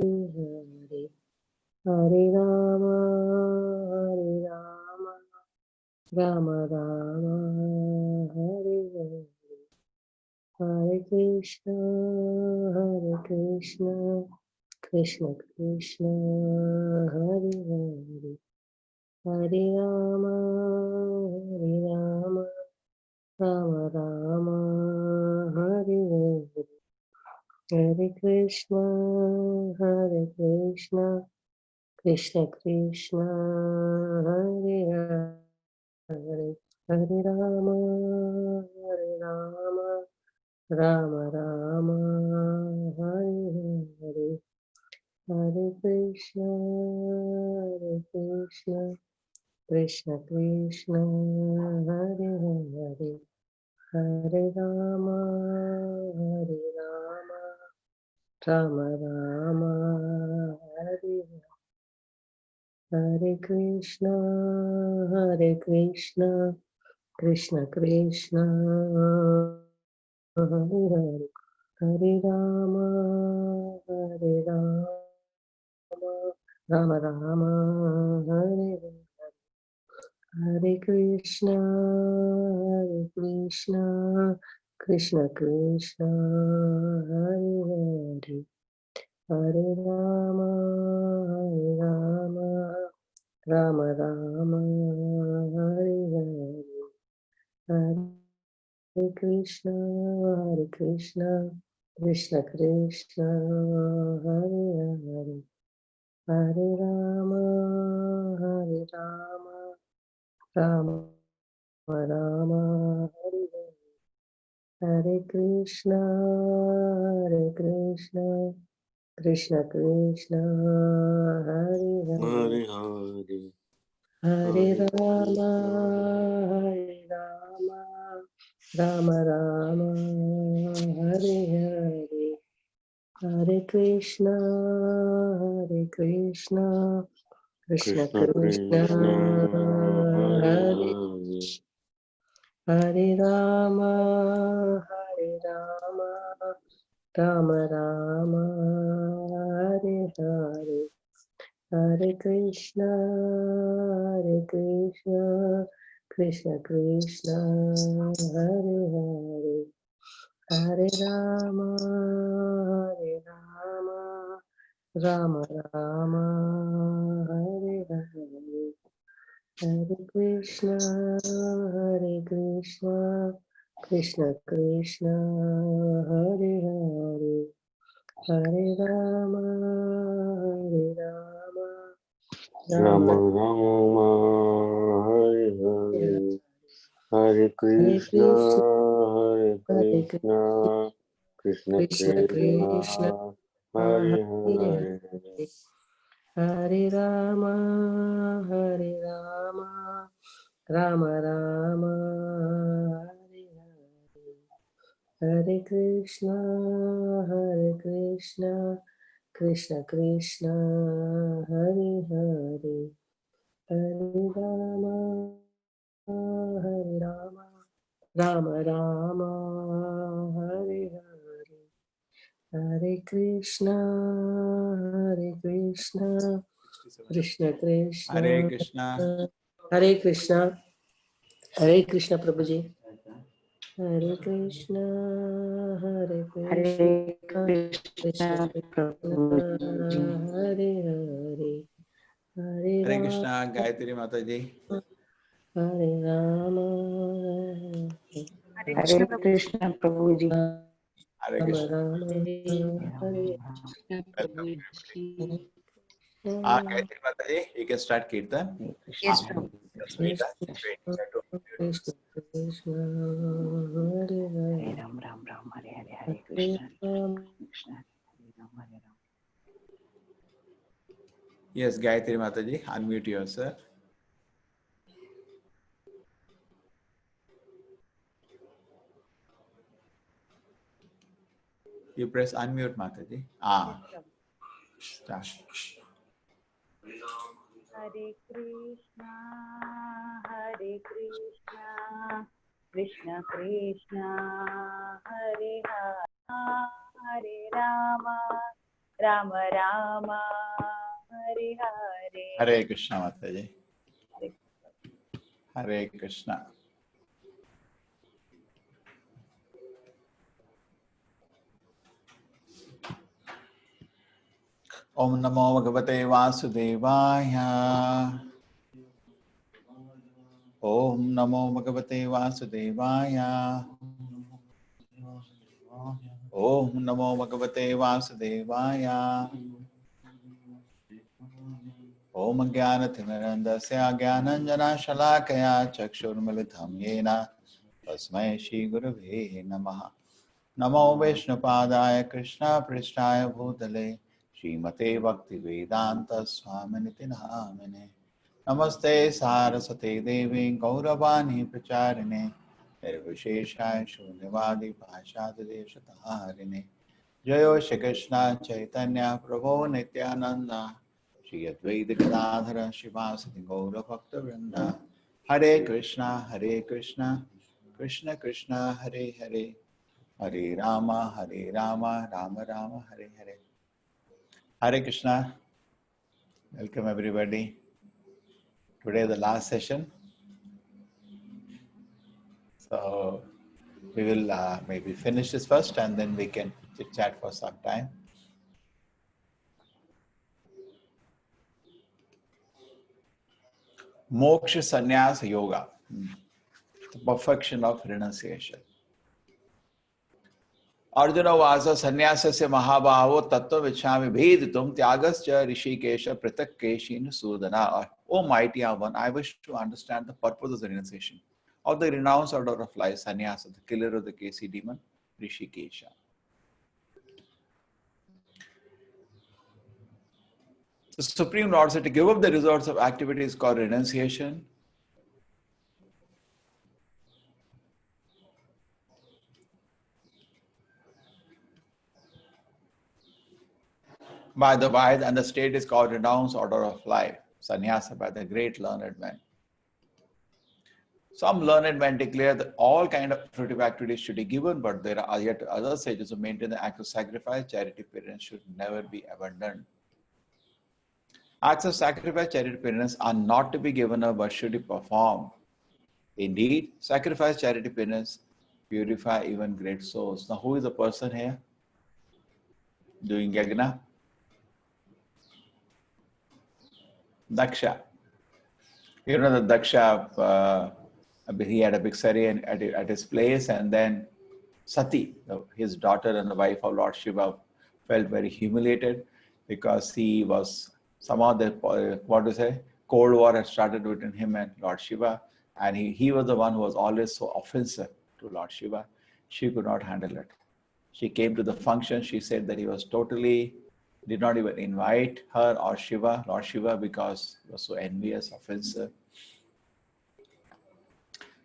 Hare Hare Rama Rama Rama Hare Hare Hare Krishna Krishna Krishna Hare Hare Hare Rama Rama Rama Hare Hare Hare Krishna Krishna Krishna Hare Hare Hare Rama Rama Rama Hare Hare Hare Krishna Krishna Krishna Hare Hare Hare Rama Rama Rama Hare Hare Krishna Krishna Krishna Hare Hare Hare Rama Rama Rama Hare Hare Hare Krishna Krishna Krishna Hare Hare Hare Rama Rama Rama Hare Hare Hare Krishna Krishna Krishna Hare Hare Hare Rama Rama Rama Hare Hare Hare Krishna Krishna Krishna Hare Hare Hare Rama Rama Rama Hare Hare Hare Krishna Krishna Krishna Hare Hare Rama Rama Rama Hare Hare Hare Krishna Krishna Krishna Hare Hare Hare Rama Rama Rama Hare Hare Hare Krishna Krishna Krishna Hare Hare Hare Rama Rama Rama Hare Hare Hare Krishna Krishna Krishna Hare Hare Hare Rama Rama Rama Hare Hare Hare Krishna Krishna Krishna Hare Hare Hare Rama Rama Rama Hare Hare Hare Krishna Krishna Krishna Hare Krishna. Hare Krishna Hare Krishna Prabhuji Hare Krishna Krishna Krishna Hare Hare Hare Hare Krishna, Gayatri Mataji. Hare Rama Hare Krishna Prabhuji. Hare Krishna. Hare Gayatri Mataji, you can start Kirtan. Yes, Krishna Krishna Hare Hare Ram Ram Ram Hare Hare Hare Krishna Krishna Hare Ram Hare Ram. Yes, Gayatri Mataji, unmute yourself. You press unmute, Mataji. Start. Hare Krishna Krishna Krishna Hare Hare Hare Rama Rama Rama, Hare Hare. Hare Krishna Mataji. Hare Krishna. Om Namo Bhagavate Vasudevaya. Om Namo Bhagavate Vasudevaya. Om Namo Bhagavate Vasudevaya. Om Jnanatinarandasya Jnananjana Shalakaya Chakshurmilitam Yena Tasmai Shri Gurave Namaha. Namo Vishnupadaya Krishna Prishtaya Bhutale Srimate Bhakti Vedanta Swaminiti Namine. Namaste Saraswati Devi Gauravani Pracharine Nirvisheshaya Shunyavadi Bhashadade Shataharine. Jayo Shri Krishna Chaitanya Prabhu Nityananda Shri Advaita Gadadhara Shivasati Gaura Bhakta Vrinda. Hare Krishna Krishna Krishna Hare Hare Hare Rama Rama Rama Hare Hare. Hare Krishna. Welcome everybody. Today is the last session. So we will maybe finish this first and then we can chit chat for some time. Moksha Sannyasa Yoga. The perfection of renunciation. Arjuna Vasa Sannyasasya Mahabhavo Tattva Vichami Bheditum Tyagascha Rishikesha Pratak Keshin Sudana. O mighty one, I wish to understand the purpose of the renunciation of the renounced order of life, sannyasa, the killer of the Kesi demon, Rishikesha. The Supreme Lord said to give up the resorts of activity is called renunciation. By the wise, and the state is called renounced order of life, sannyasa, by the great learned men. Some learned men declare that all kind of fruitive activities should be given, but there are yet other sages who maintain the act of sacrifice, charity, penance should never be abandoned. Acts of sacrifice, charity, penance are not to be given up, but should be performed. Indeed, sacrifice, charity, penance purify even great souls. Now, who is the person here doing yagna? Daksha. You know that Daksha, he had a big ceremony at his place, and then Sati, his daughter and the wife of Lord Shiva, felt very humiliated because he was somehow Cold War had started between him and Lord Shiva, and he was the one who was always so offensive to Lord Shiva. She could not handle it. She came to the function. She said that he was did not even invite her or Shiva, Lord Shiva, because he was so envious, offensive,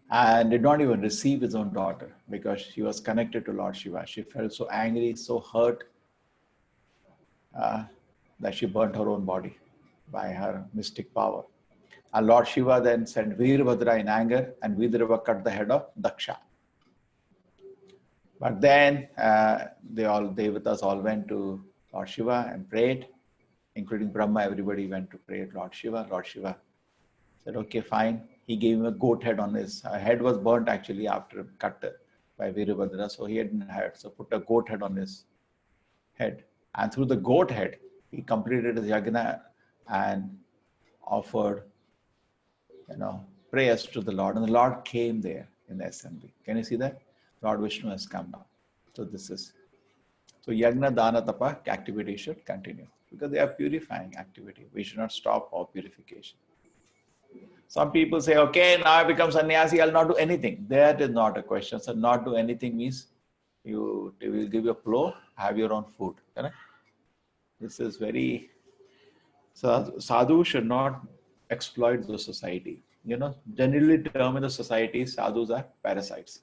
and did not even receive his own daughter because she was connected to Lord Shiva. She felt so angry, so hurt that she burnt her own body by her mystic power. And Lord Shiva then sent Veerbhadra in anger, and Veerbhadra cut the head of Daksha. But then Devatas all went to Lord Shiva and prayed, including Brahma. Everybody went to pray at Lord Shiva. Lord Shiva said, okay, fine. He gave him a goat head on his head. Was burnt actually after cut by Veerbhadra, so he hadn't had. So put a goat head on his head, and through the goat head, he completed his yagna and offered, prayers to the Lord, and the Lord came there in the assembly. Can you see that? Lord Vishnu has come now. So yagna, dana, tapa activity should continue because they are purifying activity. We should not stop our purification. Some people say, okay, now I become sannyasi, I'll not do anything. That is not a question. So not do anything means they will give you a plow, have your own food. Correct? This is very... So sadhu should not exploit the society. Generally term in the society, sadhus are parasites.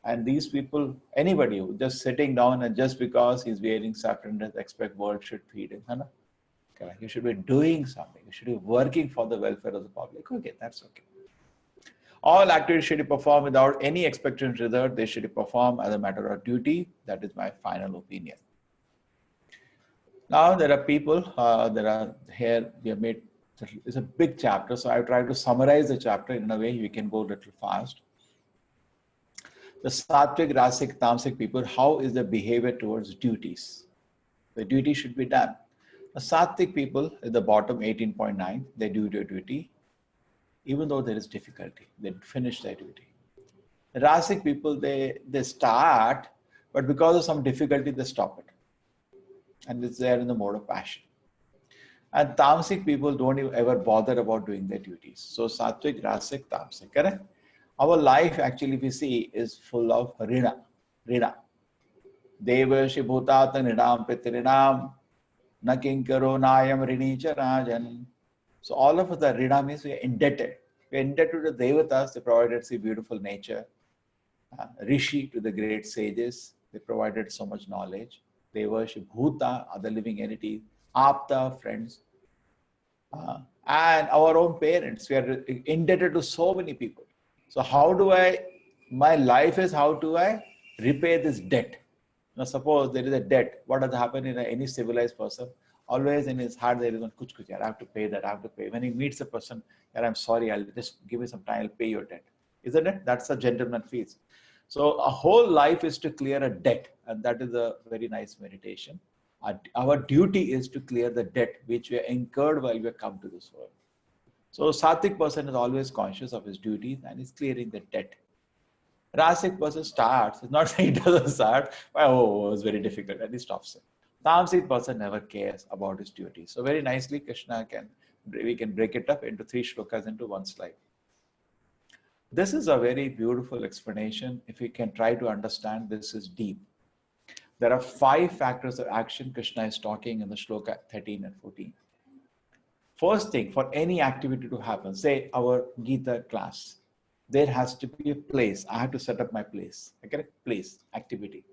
And these people, anybody who just sitting down and just because he's wearing saffron dress, expect world should feed him. Okay. You should be doing something. You should be working for the welfare of the public. Okay, that's okay. All activities should be performed without any expectation result. They should be performed as a matter of duty. That is my final opinion. Now there are people, there are here, we have made, it's a big chapter, so I try to summarize the chapter in a way we can go a little fast. The Sattvic, Rasic, Tamasic people, how is the behavior towards duties? The duty should be done. The Sattvic people at the bottom, 18.9, they do their duty, even though there is difficulty, they finish their duty. The Rasic people, they start, but because of some difficulty, they stop it. And it's there in the mode of passion. And Tamasic people don't even ever bother about doing their duties. So Sattvic, Rasic, Tamasic, correct? Our life actually, if we see, is full of rina. Devashi bhutata nidam pitrinam nakinkaro nayam rinicha rajan. So all of us are rina means we are indebted. We are indebted to the devatas, they provided us a beautiful nature. Rishi, to the great sages, they provided so much knowledge. Devashi bhuta, other living entities. Apta, friends. And our own parents, we are indebted to so many people. So how do my life is how do I repay this debt? Now suppose there is a debt, what does happen in any civilized person? Always in his heart there is one kuch, I have to pay that, I have to pay. When he meets a person, I'm sorry, I'll just give me some time, I'll pay your debt. Isn't it? That's a gentleman feels. So a whole life is to clear a debt, and that is a very nice meditation. Our duty is to clear the debt which we are incurred while we come to this world. So Sattvic person is always conscious of his duties and is clearing the debt. Rasic person starts, it's not that he doesn't start, but it was very difficult, and he stops it. Tamasic person never cares about his duties. So very nicely Krishna we can break it up into 3 shlokas into one slide. This is a very beautiful explanation. If we can try to understand, this is deep. There are 5 factors of action Krishna is talking in the shloka 13 and 14. First thing, for any activity to happen, say our Gita class, there has to be a place. I have to set up my place. Okay? Place, activity.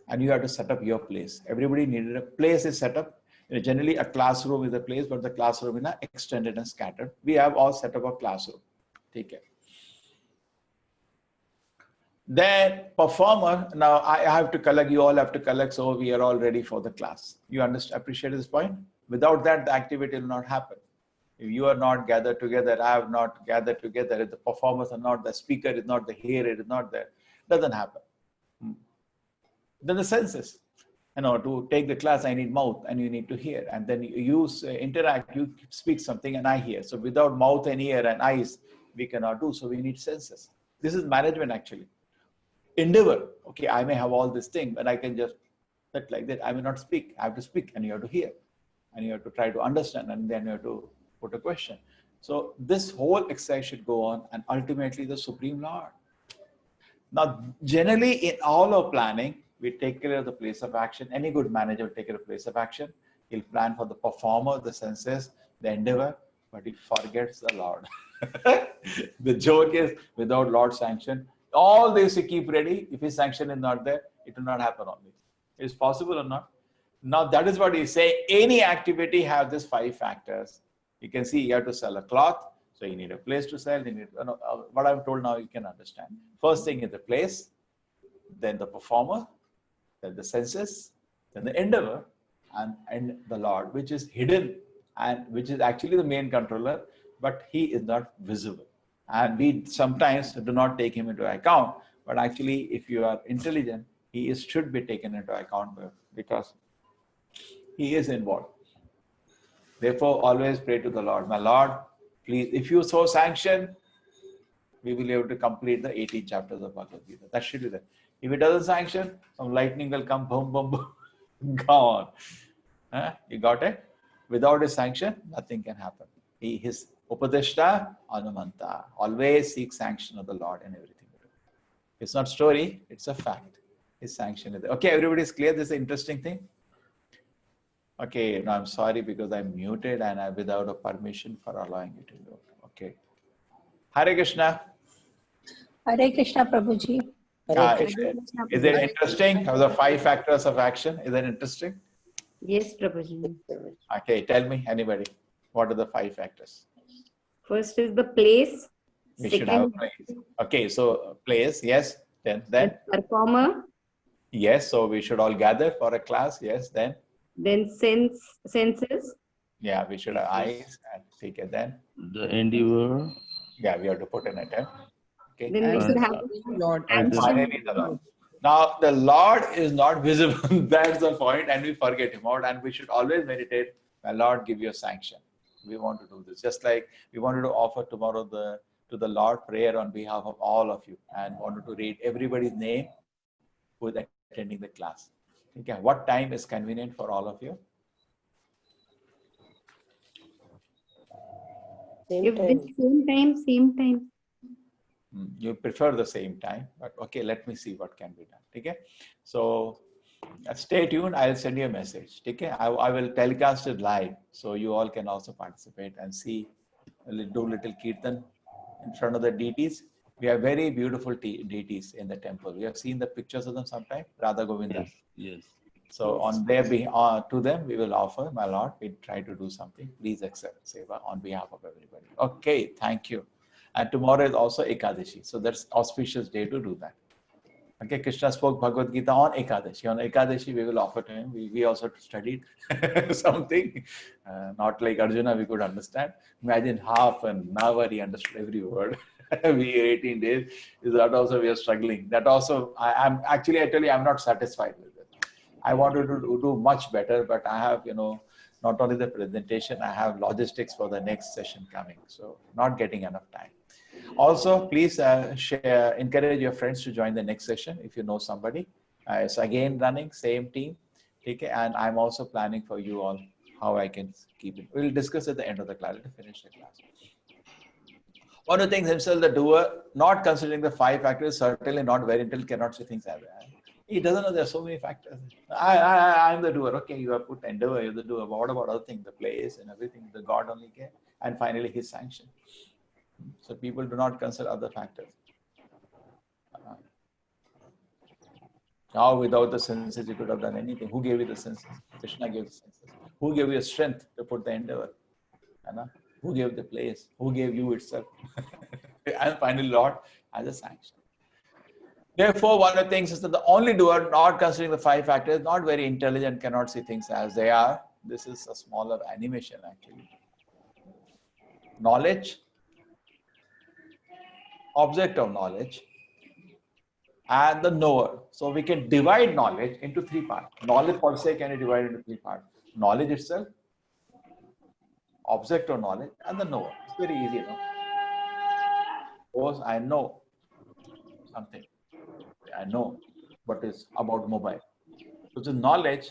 And you have to set up your place. Everybody needed a place is set up. Generally, a classroom is a place, but the classroom is extended and scattered. We have all set up a classroom. Take care. Then performer, now I have to collect, you all have to collect, so we are all ready for the class. You understand, appreciate this point? Without that, the activity will not happen. If you are not gathered together, I have not gathered together, if the performers are not, the speaker is not, the hearer is not there, it doesn't happen. Then the senses, to take the class, I need mouth and you need to hear. And then you interact, you speak something and I hear. So without mouth and ear and eyes, we cannot do. So we need senses. This is management actually. Endeavor, okay, I may have all this thing, but I can just sit like that. I may not speak. I have to speak and you have to hear. And you have to try to understand and then you have to put a question. So this whole exercise should go on and ultimately the Supreme Lord. Now, generally in all our planning, we take care of the place of action. Any good manager will take care of place of action. He'll plan for the performer, the senses, the endeavor, but he forgets the Lord. The joke is without Lord's sanction, all this you keep ready. If his sanction is not there, it will not happen only. Is possible or not? Now that is what he's saying. Any activity have these 5 factors. You can see you have to sell a cloth. So you need a place to sell. You need, what I'm told now you can understand. First thing is the place, then the performer, then the senses, then the endeavor, and the Lord, which is hidden and which is actually the main controller, but he is not visible. And we sometimes do not take him into account, but actually if you are intelligent, he should be taken into account because he is involved. Therefore, always pray to the Lord. My Lord, please, if you so sanction, we will be able to complete the 18 chapters of Bhagavad Gita. That should be there. If it doesn't sanction, some lightning will come, boom, boom, boom, go on. You got it? Without his sanction, nothing can happen. His Upadeshta Anumanta. Always seek sanction of the Lord in everything. It's not story, it's a fact. His sanction is there. Okay, everybody is clear? This is an interesting thing. Okay, now I'm sorry because I'm muted and I'm without a permission for allowing you to do. Okay. Hare Krishna. Hare Krishna, Prabhuji. Is it interesting? How the 5 factors of action? Is that interesting? Yes, Prabhuji. Okay, tell me, anybody. What are the 5 factors? First is the place. We should have a place. Okay, so place, yes. Then performer. yes, so we should all gather for a class. Yes, then Then senses. Yeah, we should have eyes and take it then. The endeavor. Yeah, we have to put an attempt. Okay. Then we And should have Lord. And action. finally, the Lord. Now, the Lord is not visible. That's the point, and we forget Him out. And we should always meditate. My Lord, give your sanction. We want to do this. Just like we wanted to offer tomorrow to the Lord prayer on behalf of all of you, and wanted to read everybody's name who is attending the class. Okay. What time is convenient for all of you? If this same time. You prefer the same time, but okay, let me see what can be done. Okay. So stay tuned. I'll send you a message. Okay. I will telecast it live, so you all can also participate and see, do little kirtan in front of the deities. We have very beautiful deities in the temple. We have seen the pictures of them sometime. Radha Govinda. Yes. So on their behalf, to them, we will offer, my Lord, we try to do something. Please accept Seva on behalf of everybody. Okay, thank you. And tomorrow is also Ekadashi. So that's auspicious day to do that. Okay, Krishna spoke Bhagavad Gita on Ekadashi. On Ekadashi, we will offer to him. We also studied something. Not like Arjuna, we could understand. Imagine half an hour he understood every word. We 18 days. That also we are struggling. That also, I tell you, I'm not satisfied with it. I wanted to do much better, but I have, not only the presentation, I have logistics for the next session coming. So not getting enough time. Also, please encourage your friends to join the next session if you know somebody. It's again running, same team. Okay, and I'm also planning for you all how I can keep it. We'll discuss at the end of the class. Let's finish the class. One who thinks himself the doer, not considering the 5 factors, certainly not very intelligent, cannot see things as well. He doesn't know there are so many factors. I'm the doer. Okay, you have put endeavor, you're the doer. But what about other things, the place and everything? The God only can. And finally, his sanction. So people do not consider other factors. Now, without the senses, you could have done anything. Who gave you the senses? Krishna gave the senses. Who gave you strength to put the endeavor? Who gave the place? Who gave you itself? And finally, Lord as a sanction. Therefore, one of the things is that the only doer, not considering the 5 factors, not very intelligent, cannot see things as they are. This is a smaller animation, actually. Knowledge, object of knowledge, and the knower. So we can divide knowledge into 3 parts. Knowledge per se can be divided into 3 parts. Knowledge itself, object of knowledge, and the knower. It's very easy, no? Suppose I know something. I know what is about mobile. So the knowledge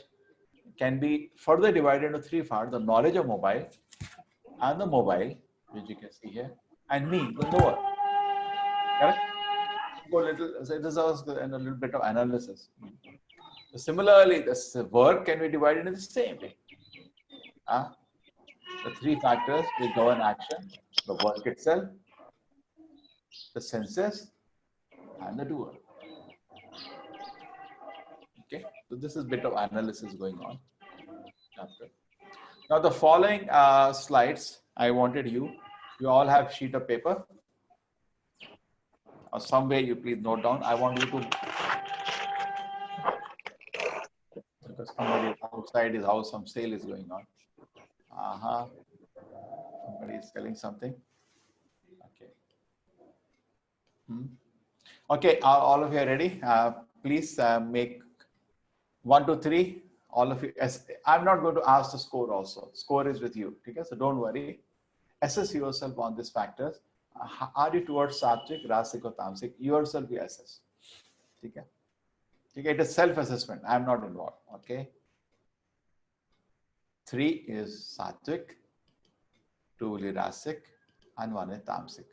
can be further divided into 3 parts. The knowledge of mobile, and the mobile, which you can see here, and me, the knower. Correct? So this is a little bit of analysis. So similarly, this work can be divided in the same way. The 3 factors will govern action: the work itself, the senses, and the doer. Okay, so this is a bit of analysis going on. Now the following slides, I wanted you all have sheet of paper. Or some way you please note down. I want you to, because somebody outside his house, some sale is going on. Somebody is selling something. Okay. Okay, all of you are ready. Please make 1, 2, 3. All of you. I'm not going to ask the score also. Score is with you. Okay, so don't worry. Assess yourself on these factors. Are you towards sattvic, rasic, or tamasic? Yourself you assess. Okay. It is self-assessment. I am not involved. Okay. 3 is sattvic, 2 will be rasic, and 1 is tamasic.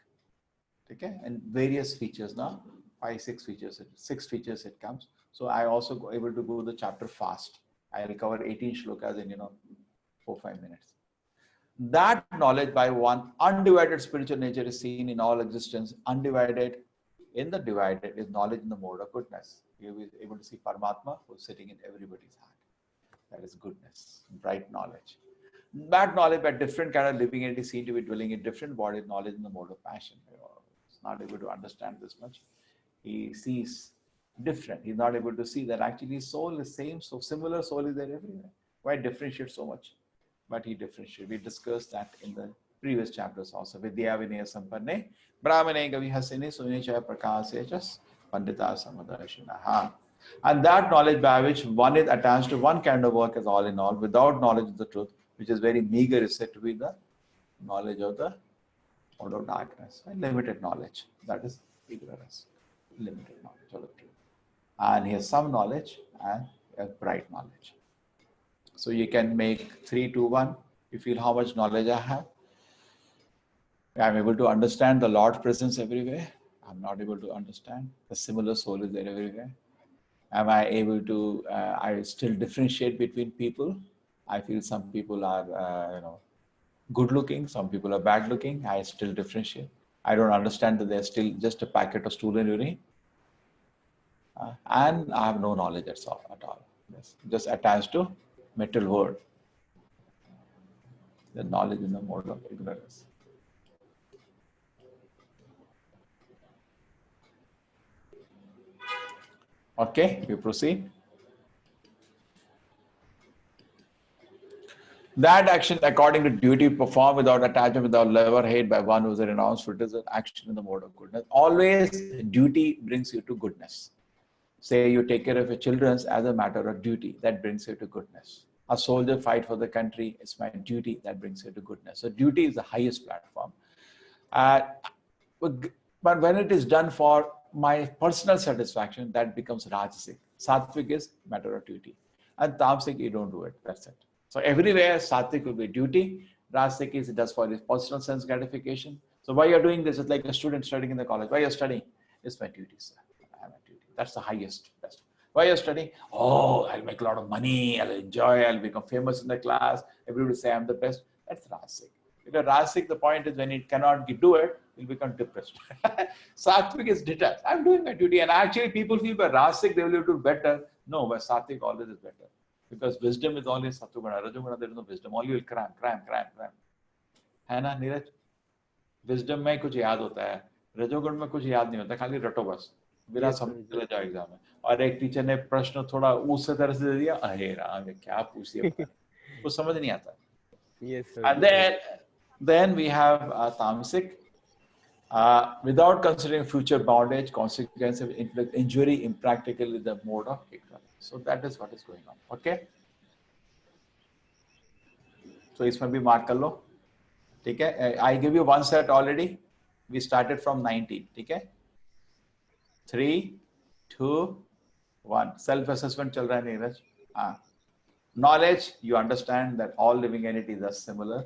Okay, and various features now. 5, 6 features. 6 features it comes. So I also go able to go the chapter fast. I will cover 18 shlokas in 4-5 minutes. That knowledge by one undivided spiritual nature is seen in all existence. Undivided in the divided is knowledge in the mode of goodness. You will be able to see Paramatma who is sitting in everybody's heart. That is goodness, bright knowledge. That knowledge by different kind of living entity seen to be dwelling in different bodies, knowledge in the mode of passion. He's not able to understand this much. He sees different. He's not able to see that actually soul is same, so similar soul is there everywhere. Why differentiate so much? But he differentiated. We discussed that in the previous chapters also. Vidya Vinaya Sampanne Brahmane Gavi Hasine Sunichaya Prakasejas Pandita Samadashinaha. And that knowledge by which one is attached to one kind of work as all in all, without knowledge of the truth, which is very meager, is said to be the knowledge of the out of darkness, and limited knowledge. That is ignorance, limited knowledge of the truth. And he has some knowledge and a bright knowledge. So you can make 3, 2, 1. You feel how much knowledge I have. I'm able to understand the Lord's presence everywhere. I'm not able to understand. The similar soul is there everywhere. Am I able to, I still differentiate between people. I feel some people are, good looking, some people are bad looking. I still differentiate. I don't understand that they're still just a packet of stool and urine. And I have no knowledge at all. Yes. Just attached to material world. The knowledge in the mode of ignorance. Okay, we proceed. That action according to duty performed without attachment, without love or hate by one who is a renounced fruit is an action in the mode of goodness. Always duty brings you to goodness. Say you take care of your children as a matter of duty, that brings you to goodness. A soldier fight for the country, it's my duty, that brings you to goodness. So duty is the highest platform. But when it is done for my personal satisfaction, that becomes Rajasic. Sattvic is matter of duty. And Tamasic, you don't do it, that's it. So everywhere, Sattvic will be duty. Rajasic is it does for his personal sense gratification. So why you're doing this? It's like a student studying in the college. Why you're studying? It's my duty, sir. I have a duty. That's the highest, best. Why you're studying? Oh, I'll make a lot of money. I'll enjoy. I'll become famous in the class. Everybody will say I'm the best. That's Rajasic. Because Rajasic, the point is when it cannot do it, you'll become depressed. Sattvic is detached. I'm doing my duty. And actually people feel by Rajasic, they will do better. No, but Sattvic always is better. Because wisdom is always Sattva-guna. Rajoguna, there is no wisdom. Only will cram. है ना Neeraj? Wisdom में कुछ याद होता है. रजोगुण में कुछ याद नहीं होता. खाली रटो बस. बिना समझ चले जाओ एग्जाम में. और एक टीचर ने प्रश्न थोड़ा उस तरह से दे दिया. अरे राम, क्या पूछ दिया? कुछ समझ नहीं आता. Yes, sir. And then we have Tamasic. Without considering future bondage, consequence of inflict injury impractically the mode of ignorance. So that is what is going on. Okay. So इसमें भी mark कर लो. ठीक है. I give you one set already. We started from 19. ठीक है. 3, 2, 1. Self-assessment चल रहा है Neeraj. Knowledge, you understand that all living entities are similar.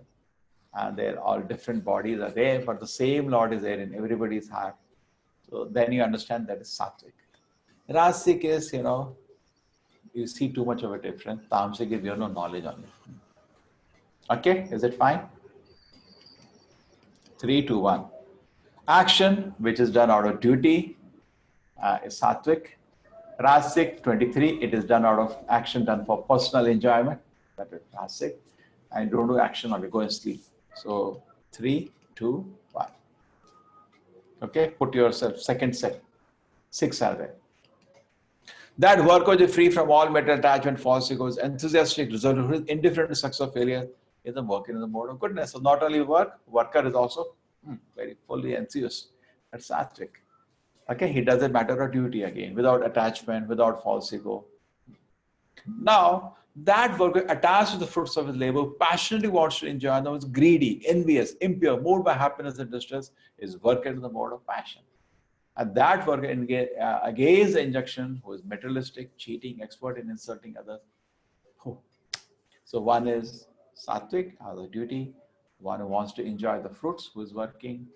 And they're all different bodies are there, but the same Lord is there in everybody's heart. So then you understand that is Sattvic. Rajasic is, you see too much of a difference. Tamasic is, you have no knowledge on it. Okay, is it fine? 3, 2, 1. Action, which is done out of duty, is Sattvic. Rajasic, 23, it is done out of action done for personal enjoyment. That is Rajasic. And don't do action only, go and sleep. So 3, 2, 1. Okay, put yourself, second set. 6 are there. That worker is free from all mental attachment, false egos, enthusiastic, resolute, indifferent to success or failure, is the working in the mode of goodness. So not only worker is also very fully enthused. That's Sattvic. Okay, he does it matter of duty again, without attachment, without false ego. Now, that worker attached to the fruits of his labor, passionately wants to enjoy them, is greedy, envious, impure, moved by happiness and distress, is worker in the mode of passion. And that worker against the injunction, who is materialistic, cheating, expert in insulting others. So one is Sattvic, has a duty, one who wants to enjoy the fruits, who is working,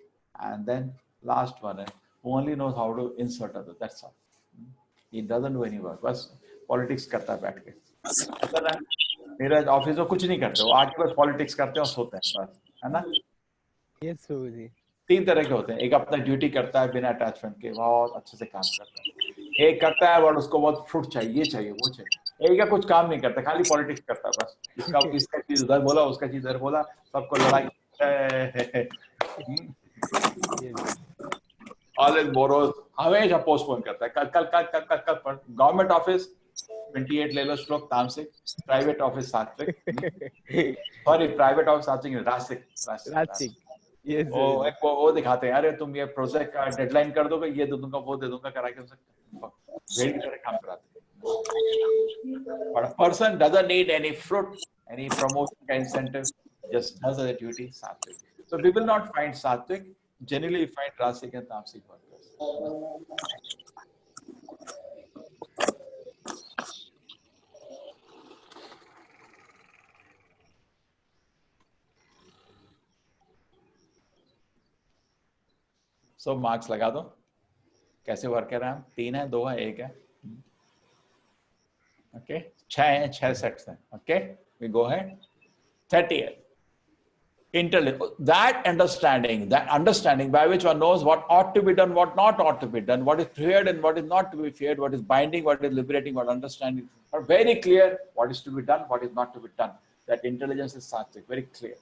and then last one, who only knows how to insult others, that's all. He doesn't do any work, बस politics करता है बैठ के. मेरा office में कुछ नहीं करते, वो आके बस पॉलिटिक्स करते हैं और सोते हैं बस, है ना? Yes, Prabhuji. 3 तरह के होते हैं. एक अपना ड्यूटी करता है बिना अटैचमेंट के, बहुत अच्छे से काम करता है. एक करता है और उसको बहुत फ्रूट चाहिए, ये चाहिए, वो चाहिए. एक का कुछ काम नहीं करता, खाली पॉलिटिक्स करता है बस. इसका चीज उधर बोला, उसका चीज इधर बोला, सबको लड़ाई. ऑलवेज बोरोज, हमेशा पोस्टपोन करता है. कल गवर्नमेंट ऑफिस 28 ले लो श्लोक तामसिक, प्राइवेट ऑफिस सात्विक, सॉरी प्राइवेट ऑफिस सात्विक रासिक, Ratsik. Yes, वो Guruji. एक वो दिखाते हैं, अरे तुम ये प्रोजेक्ट का डेडलाइन कर दोगे, ये दे दूंगा, वो दे दूंगा, करा के भेड़ की तरह काम कराते हैं. But a person doesn't need any fruit, any promotion का incentive, just does the duty sattvic. So we will not find sattvic. Generally, we find rasic and tamasic workers. So marks लगा दो. कैसे वर्क कर रहे हैं हम? 3 है, 2 है, 1 है. Okay, 6 सेट्स हैं. Okay, we go ahead. 30th. That understanding by which one knows what ought to be done, what not ought to be done, what is feared and what is not to be feared, what is binding, what is liberating, what understanding, are very clear. What is to be done, what is not to be done. That intelligence is sattvic, very clear.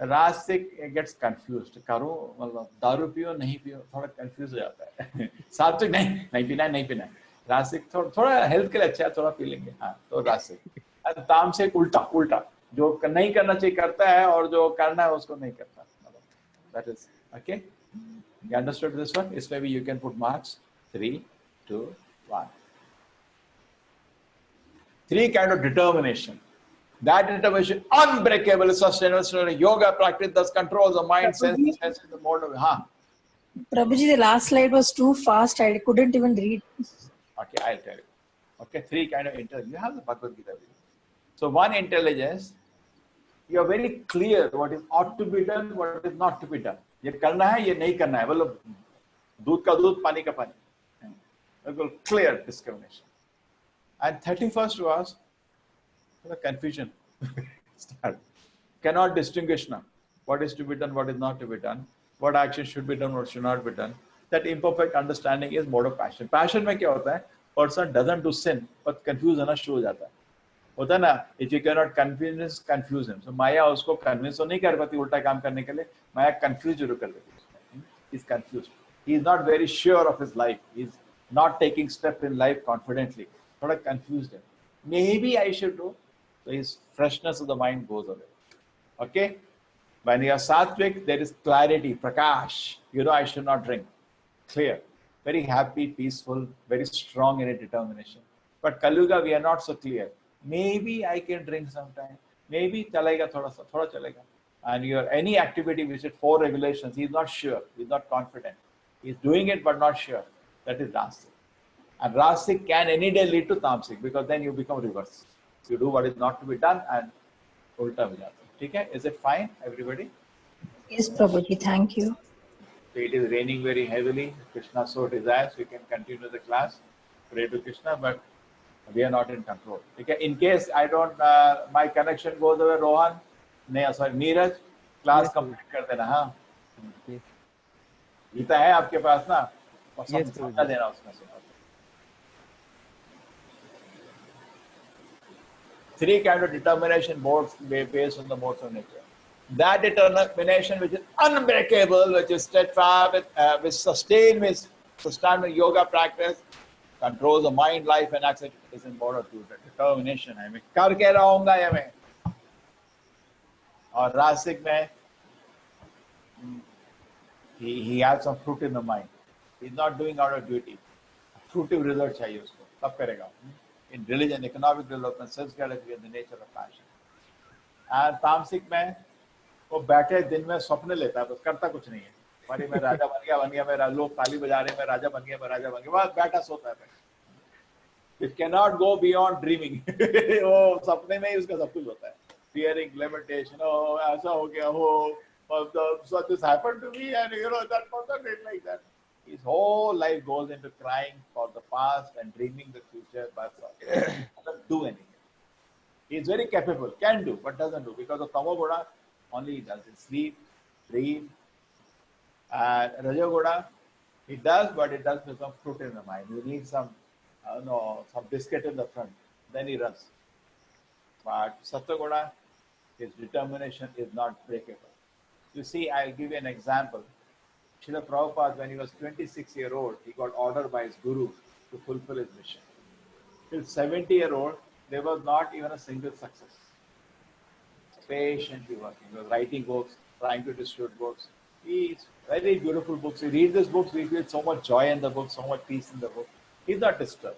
Rasic gets confused. करो मतलब दारू पियो नहीं पियो थोड़ा confused हो जाता है. सात्विक नहीं पीना नहीं पीना. रासिक थोड़ा हेल्थ के लिए अच्छा है, थोड़ा पी लेंगे. हाँ तो रासिक. तामसिक उल्टा जो नहीं करना चाहिए करता है और जो करना है उसको नहीं करता. That is okay. You understood this one? This maybe you can put marks. 3, 2, 1. 3 kind of determination. That determination unbreakable, sustainable. Yoga practice thus controls the mind, senses, the mode of. Huh? Prabhuji, the last slide was too fast. I couldn't even read. Okay, I'll tell you. Okay, 3 kind of intelligence. You have the Bhagavad Gita. So one intelligence, you are very clear what is ought to be done, what is not to be done. ये करना है, ये नहीं करना है. मतलब दूध का दूध, पानी का पानी. बिल्कुल clear discrimination. And 31st was the confusion. Start. Cannot distinguish now what is to be done, what is not to be done, what action should be done, what should not be done. That imperfect understanding is mode of passion. Passion में क्या होता है? Person doesn't do sin, but confuse होना शुरू हो जाता है. होता है ना, if you cannot confuse him. So माया उसको convince तो नहीं कर पाती उल्टा काम करने के लिए. माया confuse जरूर कर देती है. He's confused. He is not very sure of his life. He is not taking step in life confidently. थोड़ा confused है. Maybe I should do. So his freshness of the mind goes away. Okay? When you are sattvic, there is clarity, prakash. You know I should not drink. Clear. Very happy, peaceful, very strong in a determination. But Kalyuga, we are not so clear. Maybe I can drink sometime. Maybe chalega thoda chalega. And your any activity which is 4 regulations, he is not sure. He is not confident. He is doing it but not sure. That is Rasik. And Rasik can any day lead to Tamsik because then you become reverse. You do what is not to be done and ulta ho jata. ठीक है? Is it fine, everybody? Yes, Prabhuji, thank you. So it is raining very heavily. Krishna so desires we can continue the class. Pray to Krishna, but we are not in control. Okay? In case I don't, my connection goes away, Rohan, sorry, Neeraj, class Yes, complete कर देना. हाँ. Yes. Gita है आपके पास ना? और Yes, समझा देना उसमें से. 3 kind of determination modes based on the modes of nature. That determination which is unbreakable, which is steadfast, which sustain with sustainable yoga practice, controls the mind, life, and action is in order to the determination. I mean, करके रहूँगा ये मैं. और रासिक में, he has some fruit in the mind. He's not doing out of duty. Fruitive result चाहिए उसको. तब करेगा. In religion, economic development, self-reality, and the nature of passion. And तामसिक में वो बैठे दिन में स्वप्न लेता है, बस करता कुछ नहीं है. भाई मैं राजा बन गया, मेरा लोग ताली बजा रहे हैं, मैं राजा बन गया, बस बैठा सोता है. It cannot go beyond dreaming. वो सपने में ही उसका सब कुछ होता है. Fearing, limitation, oh ऐसा हो गया, oh so this happened to me, and that person did like that. His whole life goes into crying for the past and dreaming the future, but doesn't do anything. He is very capable, can do, but doesn't do because of Tamoguna. Only he does it. Sleep, dream. And Rajagoda, he does, but it does become fruit in the mind. He needs some biscuit in the front, then he runs. But Sattvagoda, his determination is not breakable. You see, I'll give you an example. Srila Prabhupada, when he was 26-year-old, he got ordered by his guru to fulfill his mission. Till 70-year-old, there was not even a single success. Patiently working. He was writing books, trying to distribute books. He's very beautiful books. We read these books, we feel so much joy in the book, so much peace in the book. He's not disturbed.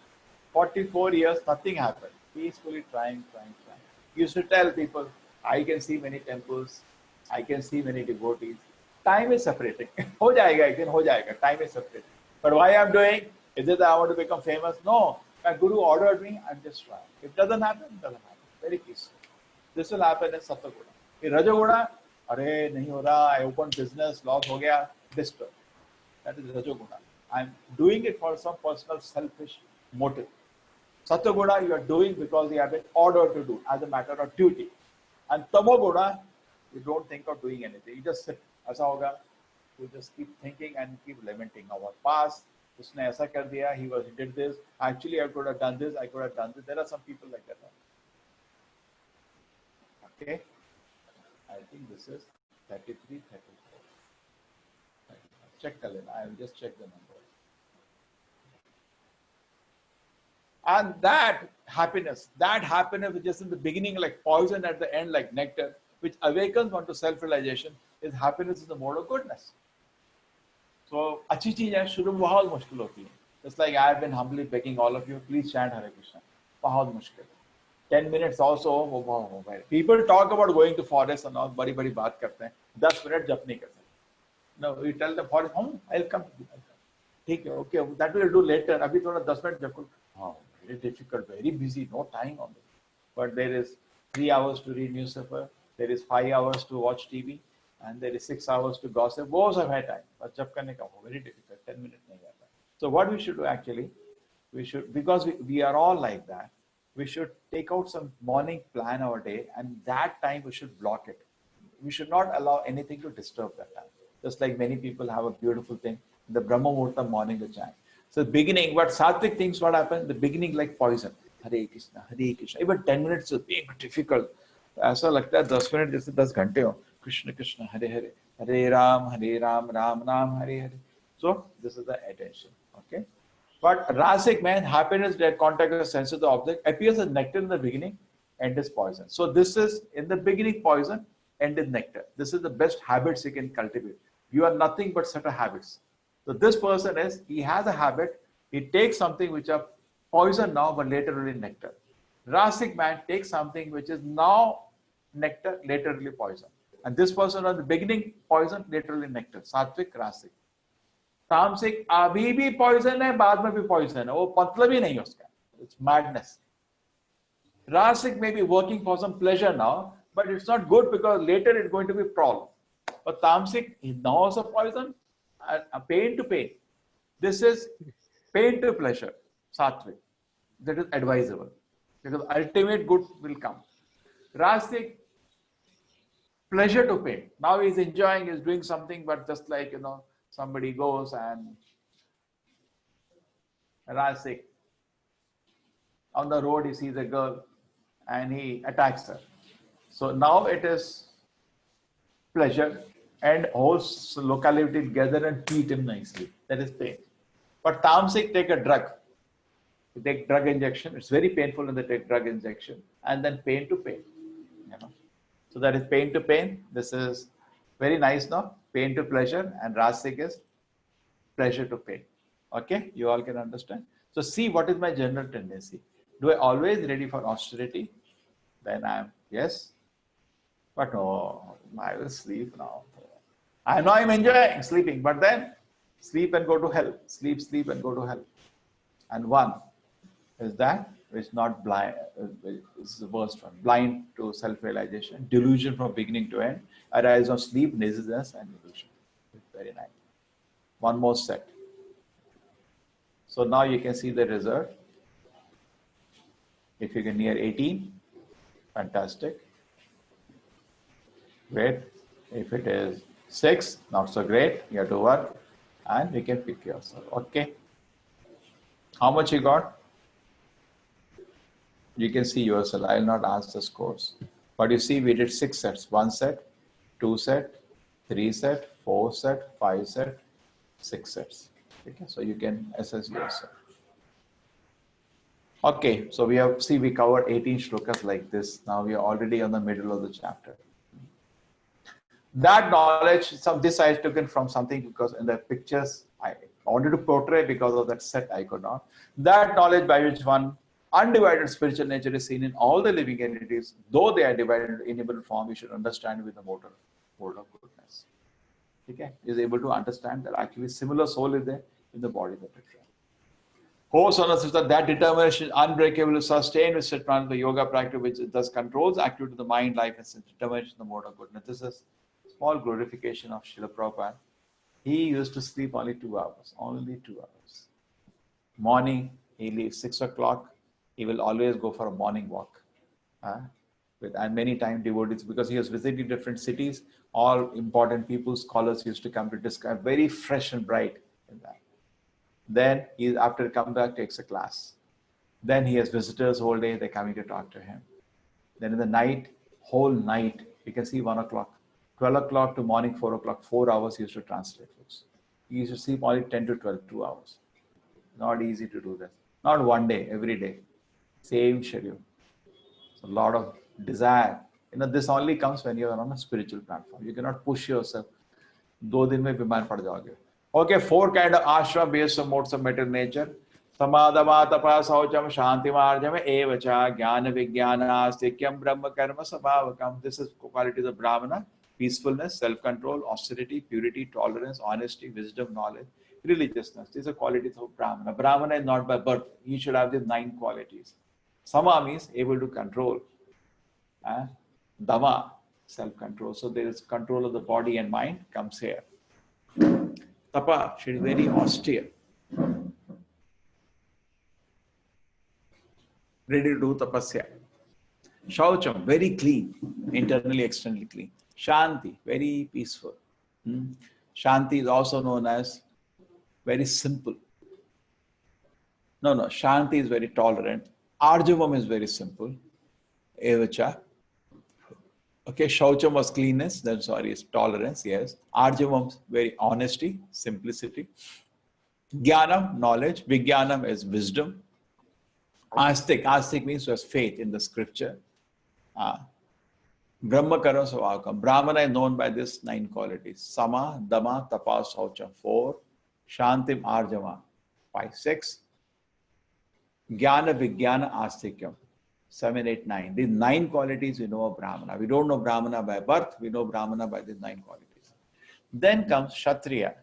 44 years, nothing happened. Peacefully trying. He used to tell people, I can see many temples, I can see many devotees. Time is separating. हो जाएगा एक दिन हो जाएगा. Time is separating. But why I'm doing? Is it that I want to become famous? No. My guru ordered me, I'm just trying. If it doesn't happen, it doesn't happen. Very peaceful. This will happen in Sattva-guna. In Raja-guna, अरे नहीं हो रहा, I opened business, loss हो गया, disturbed. That is Raja-guna. I'm doing it for some personal selfish motive. Sattva-guna, you are doing because you have been ordered to do as a matter of duty. And Tamo-guna, you don't think of doing anything. You just sit. ऐसा होगा. You just keep thinking and keep lamenting our past. उसने ऐसा कर दिया. He did this. Actually, I could have done this. I could have done this. There are some people like that. Okay. I think this is 33, 34. Check the line. I will just check the number. And that happiness which is in the beginning like poison, at the end like nectar, which awakens one to self-realization, is happiness is the mode of goodness. So, अच्छी चीज है, शुरू में बहुत मुश्किल होती है. Just like I have been humbly begging all of you, please chant Hare Krishna. बहुत मुश्किल. 10 minutes also, वो बहुत हो गए. People talk about going to forest and all, बड़ी बात करते हैं. 10 minutes जप नहीं कर सकते. No, we tell the forest, I'll come. ठीक है, okay, that we'll do later. अभी थोड़ा 10 minutes जप. हाँ, very difficult, very busy, no time on it. But there is 3 hours to read newspaper, there is 5 hours to watch TV, and there is 6 hours to gossip. वो सब है time. but जब करने का very difficult. 10 minutes नहीं जाता. So what we should do actually, we should, because we are all like that, we should take out some morning, plan our day, and that time we should block it. We should not allow anything to disturb that time. Just like many people have a beautiful thing, the Brahma Muhurta morning to chant. So the beginning, what Sattvic things, what happens? The beginning like poison. Hare Krishna, Hare Krishna. Even 10 minutes is being difficult. ऐसा लगता है 10 minute जैसे 10 घंटे हो. Krishna Krishna, Hare Hare, Hare Ram, Ram Ram, Hare Hare. So this is the attention. Okay. But rasic man, happiness that contact with the sense of the object appears as nectar in the beginning, end is poison. So this is in the beginning poison, end is nectar. This is the best habits you can cultivate. You are nothing but set of habits. So this person is, he has a habit, he takes something which are poison now, but later will be nectar. Rasic man takes something which is now nectar, later will be poison. And this person at the beginning poison, later will be nectar. Sattvic, rasic. तामसिक अभी भी poison है, बाद में भी poison है, वो मतलब ही नहीं उसका. It's madness. Rasic may be working for some pleasure now, but it's not good because later it's going to be a problem. But Tamasic is now also poison, a pain to pain. This is pain to pleasure, Sattvic. That is advisable because ultimate good will come. Rasic, pleasure to pain. Now he's enjoying, he's doing something, but just like, somebody goes and Rasic, on the road he sees a girl and he attacks her. So now it is pleasure and whole locality together and treat him nicely. That is pain. But Tamasic take a drug. They take drug injection. It's very painful when they take drug injection. And then pain to pain. So that is pain to pain. This is very nice now. Pain to pleasure, and Rasic is pleasure to pain. Okay, you all can understand. So see what is my general tendency. Do I always ready for austerity? Then I am, yes. But no, I will sleep now. I know I'm enjoying sleeping, but then sleep and go to hell. Sleep and go to hell. And one is that which not blind, is the worst one. Blind to self-realization, delusion from beginning to end, arise of sleep, laziness, and delusion. Very nice. One more set. So now you can see the result. If you can near 18, fantastic. Great. If it is 6, not so great. You have to work, and we can pick yourself. Okay. How much you got? You can see yourself. I will not ask the scores. But you see, we did 6 sets. 1 set, 2 set, 3 set, 4 set, 5 set, 6 sets. Okay, so you can assess yourself. Okay, so we covered 18 shlokas like this. Now we are already on the middle of the chapter. That knowledge, this I took it from something because in the pictures I wanted to portray because of that set I could not. That knowledge by which one undivided spiritual nature is seen in all the living entities, though they are divided in ineffable form, we should understand with the mode of goodness. Okay, is able to understand that actually similar soul is there in the body that it has. Oh, son of sister, that determination unbreakable is sustained with Sitman, the yoga practice, which thus controls activity of the mind, life, and determination, the mode of goodness. This is small glorification of Srila Prabhupada. He used to sleep only 2 hours, only 2 hours. Morning, he leaves 6 o'clock. He will always go for a morning walk. And many times devotees, because he was visiting different cities, all important people, scholars used to come to discuss, very fresh and bright in that. Then he, after come back, takes a class. Then he has visitors whole day, they're coming to talk to him. Then in the night, whole night, you can see 1 o'clock, 12 o'clock to morning 4 o'clock, 4 hours he used to translate books. He used to sleep only 10 to 12, 2 hours. Not easy to do that. Not one day, every day. Same schedule. So a lot of desire. This only comes when you are on a spiritual platform. You cannot push yourself. 2 दिन में बीमार पड़ जाओगे. Okay, 4 kind of ashram based on modes of material nature. Samadhama, tapa, saucham, shanti, marjam, evacha, jnana, vijnana, astikyam, brahma, karma, sabhavakam. This is qualities of Brahmana: peacefulness, self-control, austerity, purity, tolerance, honesty, wisdom, knowledge, religiousness. These are qualities of Brahmana. Brahmana is not by birth. He should have these 9 qualities. Sama means able to control. Dhamma, self-control. So there is control of the body and mind comes here. Tapa, she is very austere. Ready to do tapasya. Shaucham, very clean, internally, externally clean. Shanti, very peaceful. Shanti is also known as very simple. No, Shanti is very tolerant. Arjavam is very simple. Evacha. Okay, Shaucham was cleanness, then sorry, is tolerance, yes. Arjavam, very honesty, simplicity. Jnanam, knowledge. Vijnanam is wisdom. Astik means to have faith in the scripture. Brahma karma savakam. Brahmana is known by these 9 qualities. Sama, Dhamma, Tapa, Saucha, 4. Shantim, Arjava, 5, 6. Jnana, Vijnana, Astikyam, 7, 8, 9. These 9 qualities we know of Brahmana. We don't know Brahmana by birth. We know Brahmana by these 9 qualities. Then comes Kshatriya.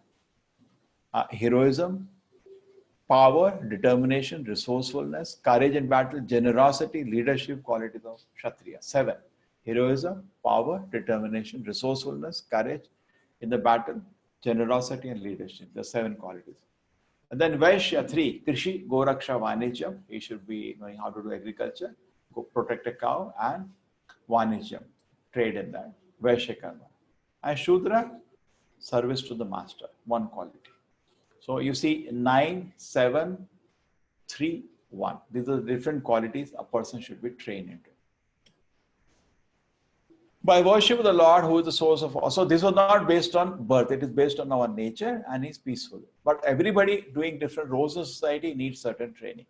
Heroism, power, determination, resourcefulness, courage in battle, generosity, leadership qualities of Kshatriya. 7. Heroism, power, determination, resourcefulness, courage in the battle, generosity and leadership. The 7 qualities. And then Vaishya, 3. Krishi, Goraksha, Vanijyam. He should be knowing how to do agriculture, go protect a cow, and Vanijyam, trade in that. Vaishya karma. And Shudra, service to the master. 1 quality. So you see 9, 7, 3, 1. These are the different qualities a person should be trained into. By worship of the Lord, who is the source of all. So this was not based on birth. It is based on our nature and is peaceful. But everybody doing different roles in society needs certain training.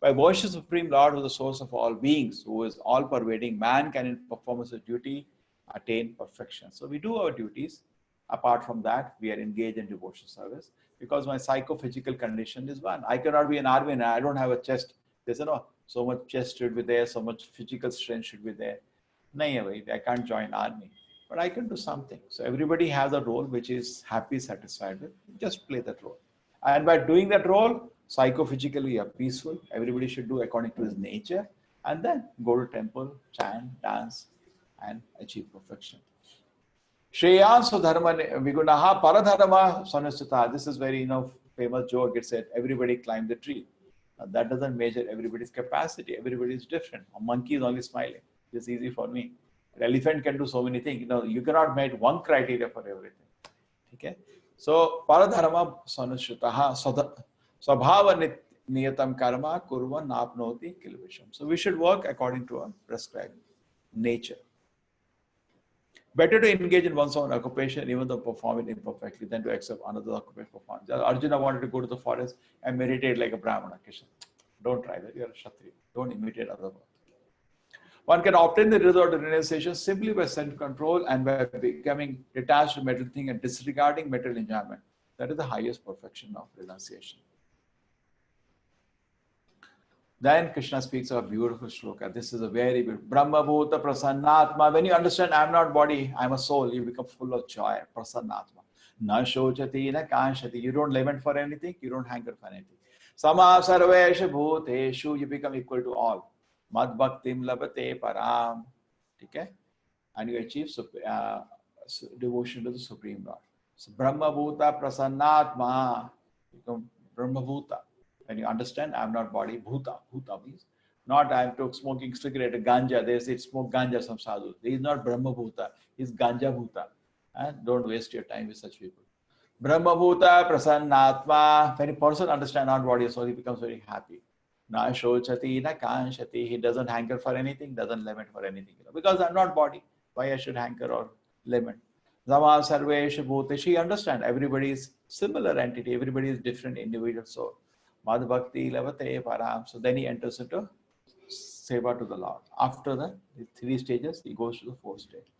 By worship of the Supreme Lord, who is the source of all beings, who is all-pervading, man can in performance of duty attain perfection. So we do our duties. Apart from that, we are engaged in devotional service because my psychophysical condition is one. I cannot be an army and I don't have a chest. There's so much chest should be there, so much physical strength should be there. I can't join army, but I can do something. So everybody has a role which is happy, satisfied with. Just play that role. And by doing that role, psychophysically you are peaceful. Everybody should do according to his nature and then go to temple, chant, dance, and achieve perfection. Shreyansu dharma vigunaha paradharma sanastita. This is very famous joke. It said everybody climb the tree. Now, that doesn't measure everybody's capacity. Everybody is different. A monkey is only smiling. It's easy for me. An elephant can do so many things. You cannot make one criteria for everything. Okay. So paradharma sanastita swabhava niyatam karma kurva napnoti kilvisham. So we should work according to our prescribed nature. Better to engage in one's own occupation, even though perform it imperfectly, than to accept another occupation performance. Arjuna wanted to go to the forest and meditate like a Brahmana. Don't try that. You're a Kshatriya. Don't imitate other birth. One can obtain the result of renunciation simply by self-control and by becoming detached from material thing and disregarding material enjoyment. That is the highest perfection of renunciation. Then Krishna speaks of a beautiful shloka. This is a very beautiful. Brahma Bhuta Prasannatma. When you understand I am not body, I am a soul, you become full of joy. Prasannatma. Na shochati na kanshati. You don't lament for anything, you don't hanker for anything. Sama sarvesha bhuteshu. You become equal to all. Mad bhaktim labate param. Okay? And you achieve devotion to the Supreme Lord. So Brahma Bhuta Prasannatma. You become Brahma Bhuta. When you understand, I am not body, bhuta. Bhuta means not I am smoking cigarette, ganja. They say smoke ganja, some sadhu. He is not Brahma Bhuta. He is Ganja Bhuta. And don't waste your time with such people. Brahma Bhuta Prasannatma. When a person understands not body, so he becomes very happy. Na shochati, na kanshati. He doesn't hanker for anything, doesn't lament for anything. Because I am not body. Why I should hanker or lament? Zama sarvesha bhuteshi. He understands everybody is similar entity, everybody is different individual soul. Madh Bhakti Lavate Param. So then he enters into Seva to the Lord. After the 3 stages, he goes to the 4th stage.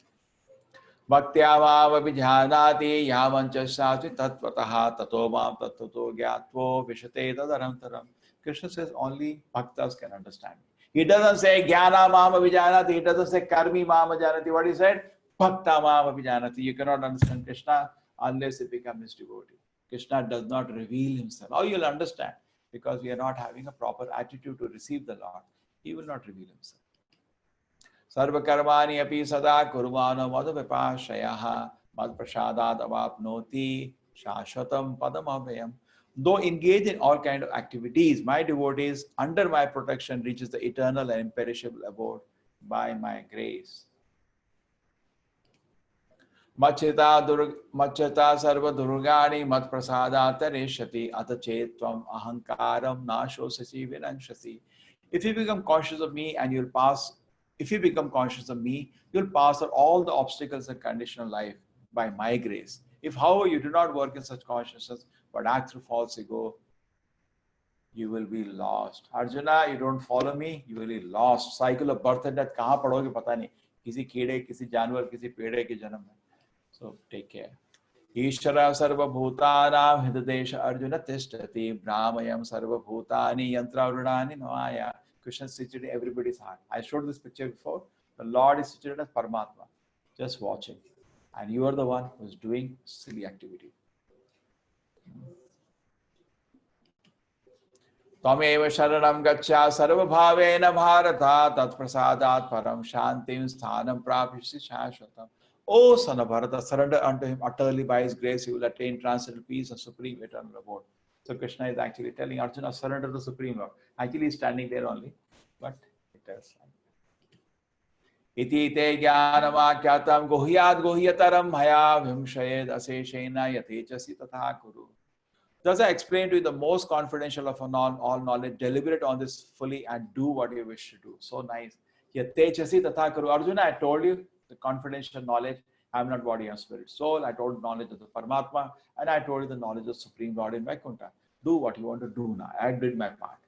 Bhaktyamam abhijanati yamancha sati tatvataha tato mam tattvato gyatvo vishate tadarantaram. Krishna says only bhaktas can understand. He doesn't say jnana mam abhijanati. He doesn't say karmi mam abhijanati. What he said? Bhakta mam abhijanati. You cannot understand Krishna unless you become his devotee. Krishna does not reveal himself. How you'll understand? Because we are not having a proper attitude to receive the Lord. He will not reveal himself. Sarva karmani api sada kurvana madhavipashayaha mad prasadad avapnoti shashvatam padamabhyam. Though engaged in all kind of activities, my devotees under my protection reaches the eternal and imperishable abode by my grace. Machita sarva durgani mat prasada tareshati atachetvam ahankaram nasho sasi vinanshasi. If you become conscious of me and you'll pass, if you become conscious of me, you'll pass all the obstacles and conditional life by my grace. If however you do not work in such consciousness but act through false ego, you will be lost. Arjuna, you don't follow me, you will be lost. Cycle of birth and death, kahan padhoge pata nahi. Kisi kide, kisi janwar, kisi pede ke janam mein. So take care. Ishvara sarva bhutanam hidadesha Arjuna tishtati brahmayam sarva bhutani yantra vrudani noaya. Krishna is situated in everybody's heart. I showed this picture before. The Lord is situated as Paramatma, just watching. And you are the one who is doing silly activity. Tameva sharanam gaccha sarva bhavena bharata tat prasadat param shantim sthanam prapishti shashvatam. O son of Bharata, surrender unto him utterly by his grace, you will attain transcendental peace and supreme eternal abode. So Krishna is actually telling Arjuna, surrender to the Supreme Lord. Actually, he's standing there only, but it does. Iti te jnanamakhyatam gohyad gohyataram maya vimshayed aseshena yatechasi tatha kuru. Thus I explain to you the most confidential of all knowledge. Deliberate on this fully and do what you wish to do. So nice. Yatechasi tatha kuru. Arjuna, I told you the confidential knowledge. I am not body and spirit soul. I told knowledge of the Paramatma, and I told you the knowledge of Supreme Lord in Vaikuntha. Do what you want to do now. I did my part.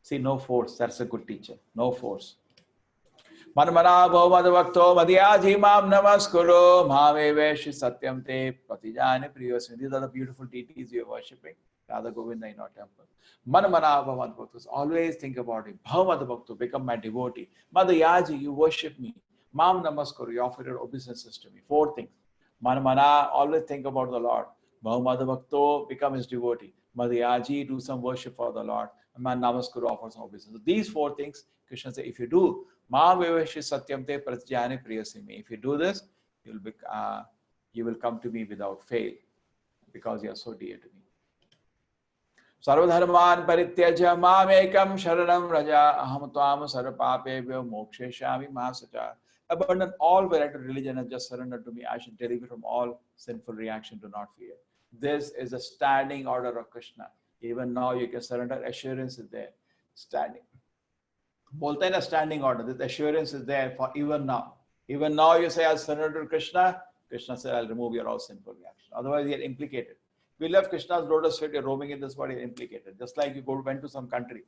See, no force. That's a good teacher. No force. Manmana bhavadavakto madhyaji mam namaskuro mame veshi satyam te patijane priyasmi. These are the beautiful deities you are worshipping. Radha Govinda in our temple. Manmana bhavadavakto. Always think about him. Bhavadavakto, become my devotee. Madhyaji, you worship me. Mam namaskuru, you offer your obeisances to me. 4 things. Manmana, always think about the Lord. Bhavamadavakto, become his devotee. Madhyaji, do some worship for the Lord. Man namaskuru, offer some obeisance. So these 4 things, Krishna says, if you do, Mam vevashi satyam te pratyajane priyasimi. If you do this, you will come to me without fail, because you are so dear to me. Sarvadharman parityaja mamekam sharanam raja aham tvam sarvapapebhyo moksheshami mahasacha. Abandon all variety of religion and just surrender to me. I should deliver from all sinful reaction. Do not fear. This is a standing order of Krishna. Even now you can surrender. Assurance is there. Standing. Bolte hai na standing order. This assurance is there for even now. Even now you say, I'll surrender to Krishna. Krishna said, I'll remove your all sinful reaction. Otherwise, you're implicated. We love Krishna's lotus feet. You're roaming in this body. You're implicated. Just like you went to some country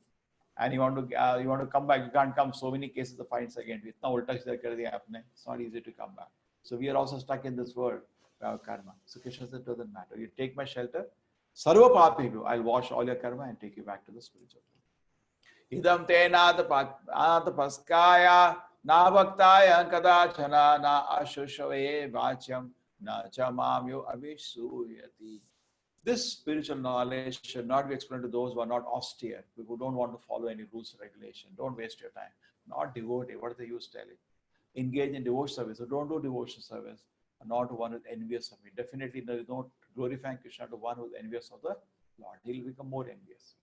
and you want to come back, you can't come. So many cases of fights again. It's not easy to come back. So we are also stuck in this world, karma. So Krishna said, it doesn't matter. You take my shelter, sarva papebhyo, I'll wash all your karma and take you back to the spiritual world. Idam te paskaya na bhaktaya kadachana na ashushave vachyam na chamamyo avishuyati. This spiritual knowledge should not be explained to those who are not austere, who don't want to follow any rules or regulation. Don't waste your time. Not devotee. What is the use telling? Engage in devotion service. So don't do devotion service. Not to one who is envious of me. Definitely there is no glorifying Krishna to one who is envious of the Lord. He will become more envious.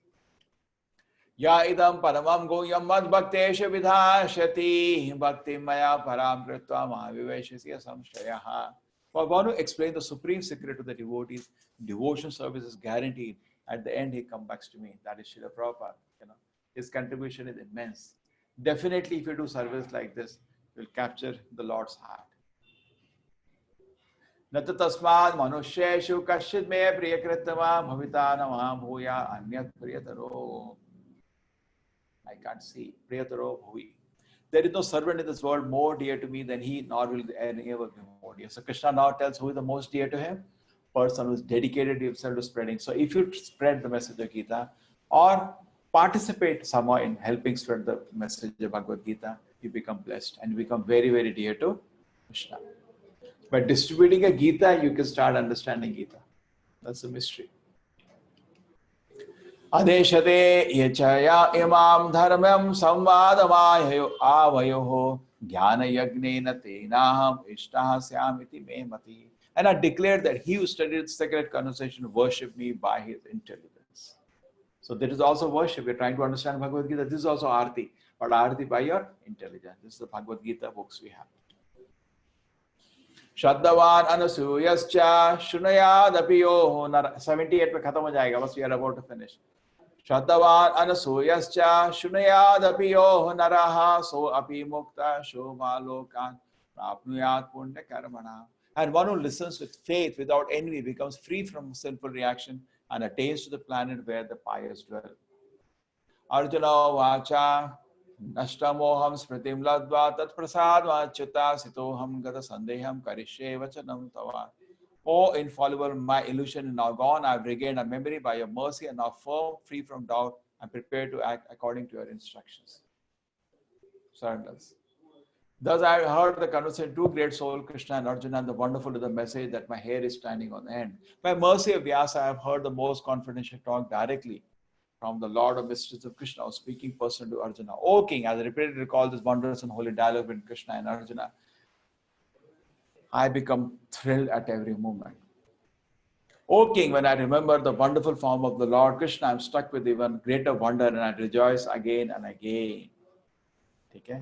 Ya idam paramam goyam mad bhaktesha vidhashati bhakti maya param kritva mahaviveshasya samshayaha. For one to explain the supreme secret to the devotees, devotion service is guaranteed. At the end, he comes back to me. That is Srila Prabhupada. His contribution is immense. Definitely, if you do service like this, you will capture the Lord's heart. Nata tasmad manusheshu kashid me priyakritama bhavita namam bhuya anyat priyataro. I can't see. Priyataro bhuvi. There is no servant in this world more dear to me than he, nor will any ever be more dear. So Krishna now tells who is the most dear to him? Person who is dedicated himself to spreading. So if you spread the message of Gita or participate somehow in helping spread the message of Bhagavad Gita, you become blessed and you become very, very dear to Krishna. By distributing a Gita, you can start understanding Gita. That's the mystery. Adeshate yachaya imam dharmam samvadamayo avayoho jnana yagnena tenaham ishtahasyamiti me mati. And I declared that he who studied sacred conversation worship me by his intelligence. So that is also worship. We're trying to understand Bhagavad Gita. This is also Arti. But Arti by your intelligence. This is the Bhagavad Gita books we have. Shaddavan anasuyascha shunayadapiyo nara. 78 pe khatam ho jayega. Bas we are about to finish. Shaddavan anasuyascha shunayadapiyo naraha so api mukta shoma lokan prapnuyat punya karmana. And one who listens with faith without envy becomes free from sinful reaction and attains to the planet where the pious dwell. Arjuna vacha nashtamoham smritim ladva tat prasadva chitta sitoham gata sandeham karishye vachanam tava. O infallible, my illusion is now gone. I have regained a memory by your mercy and now firm, free from doubt, and prepared to act according to your instructions. Surrenders. Thus I heard the conversation, two great souls, Krishna and Arjuna, and the wonderful is the message that my hair is standing on end. By mercy of Vyasa, I have heard the most confidential talk directly from the Lord of Mysteries of Krishna, speaking person to Arjuna. O King, as I repeatedly recall this wondrous and holy dialogue between Krishna and Arjuna, I become thrilled at every moment. O King, when I remember the wonderful form of the Lord Krishna, I am struck with even greater wonder and I rejoice again and again. Okay?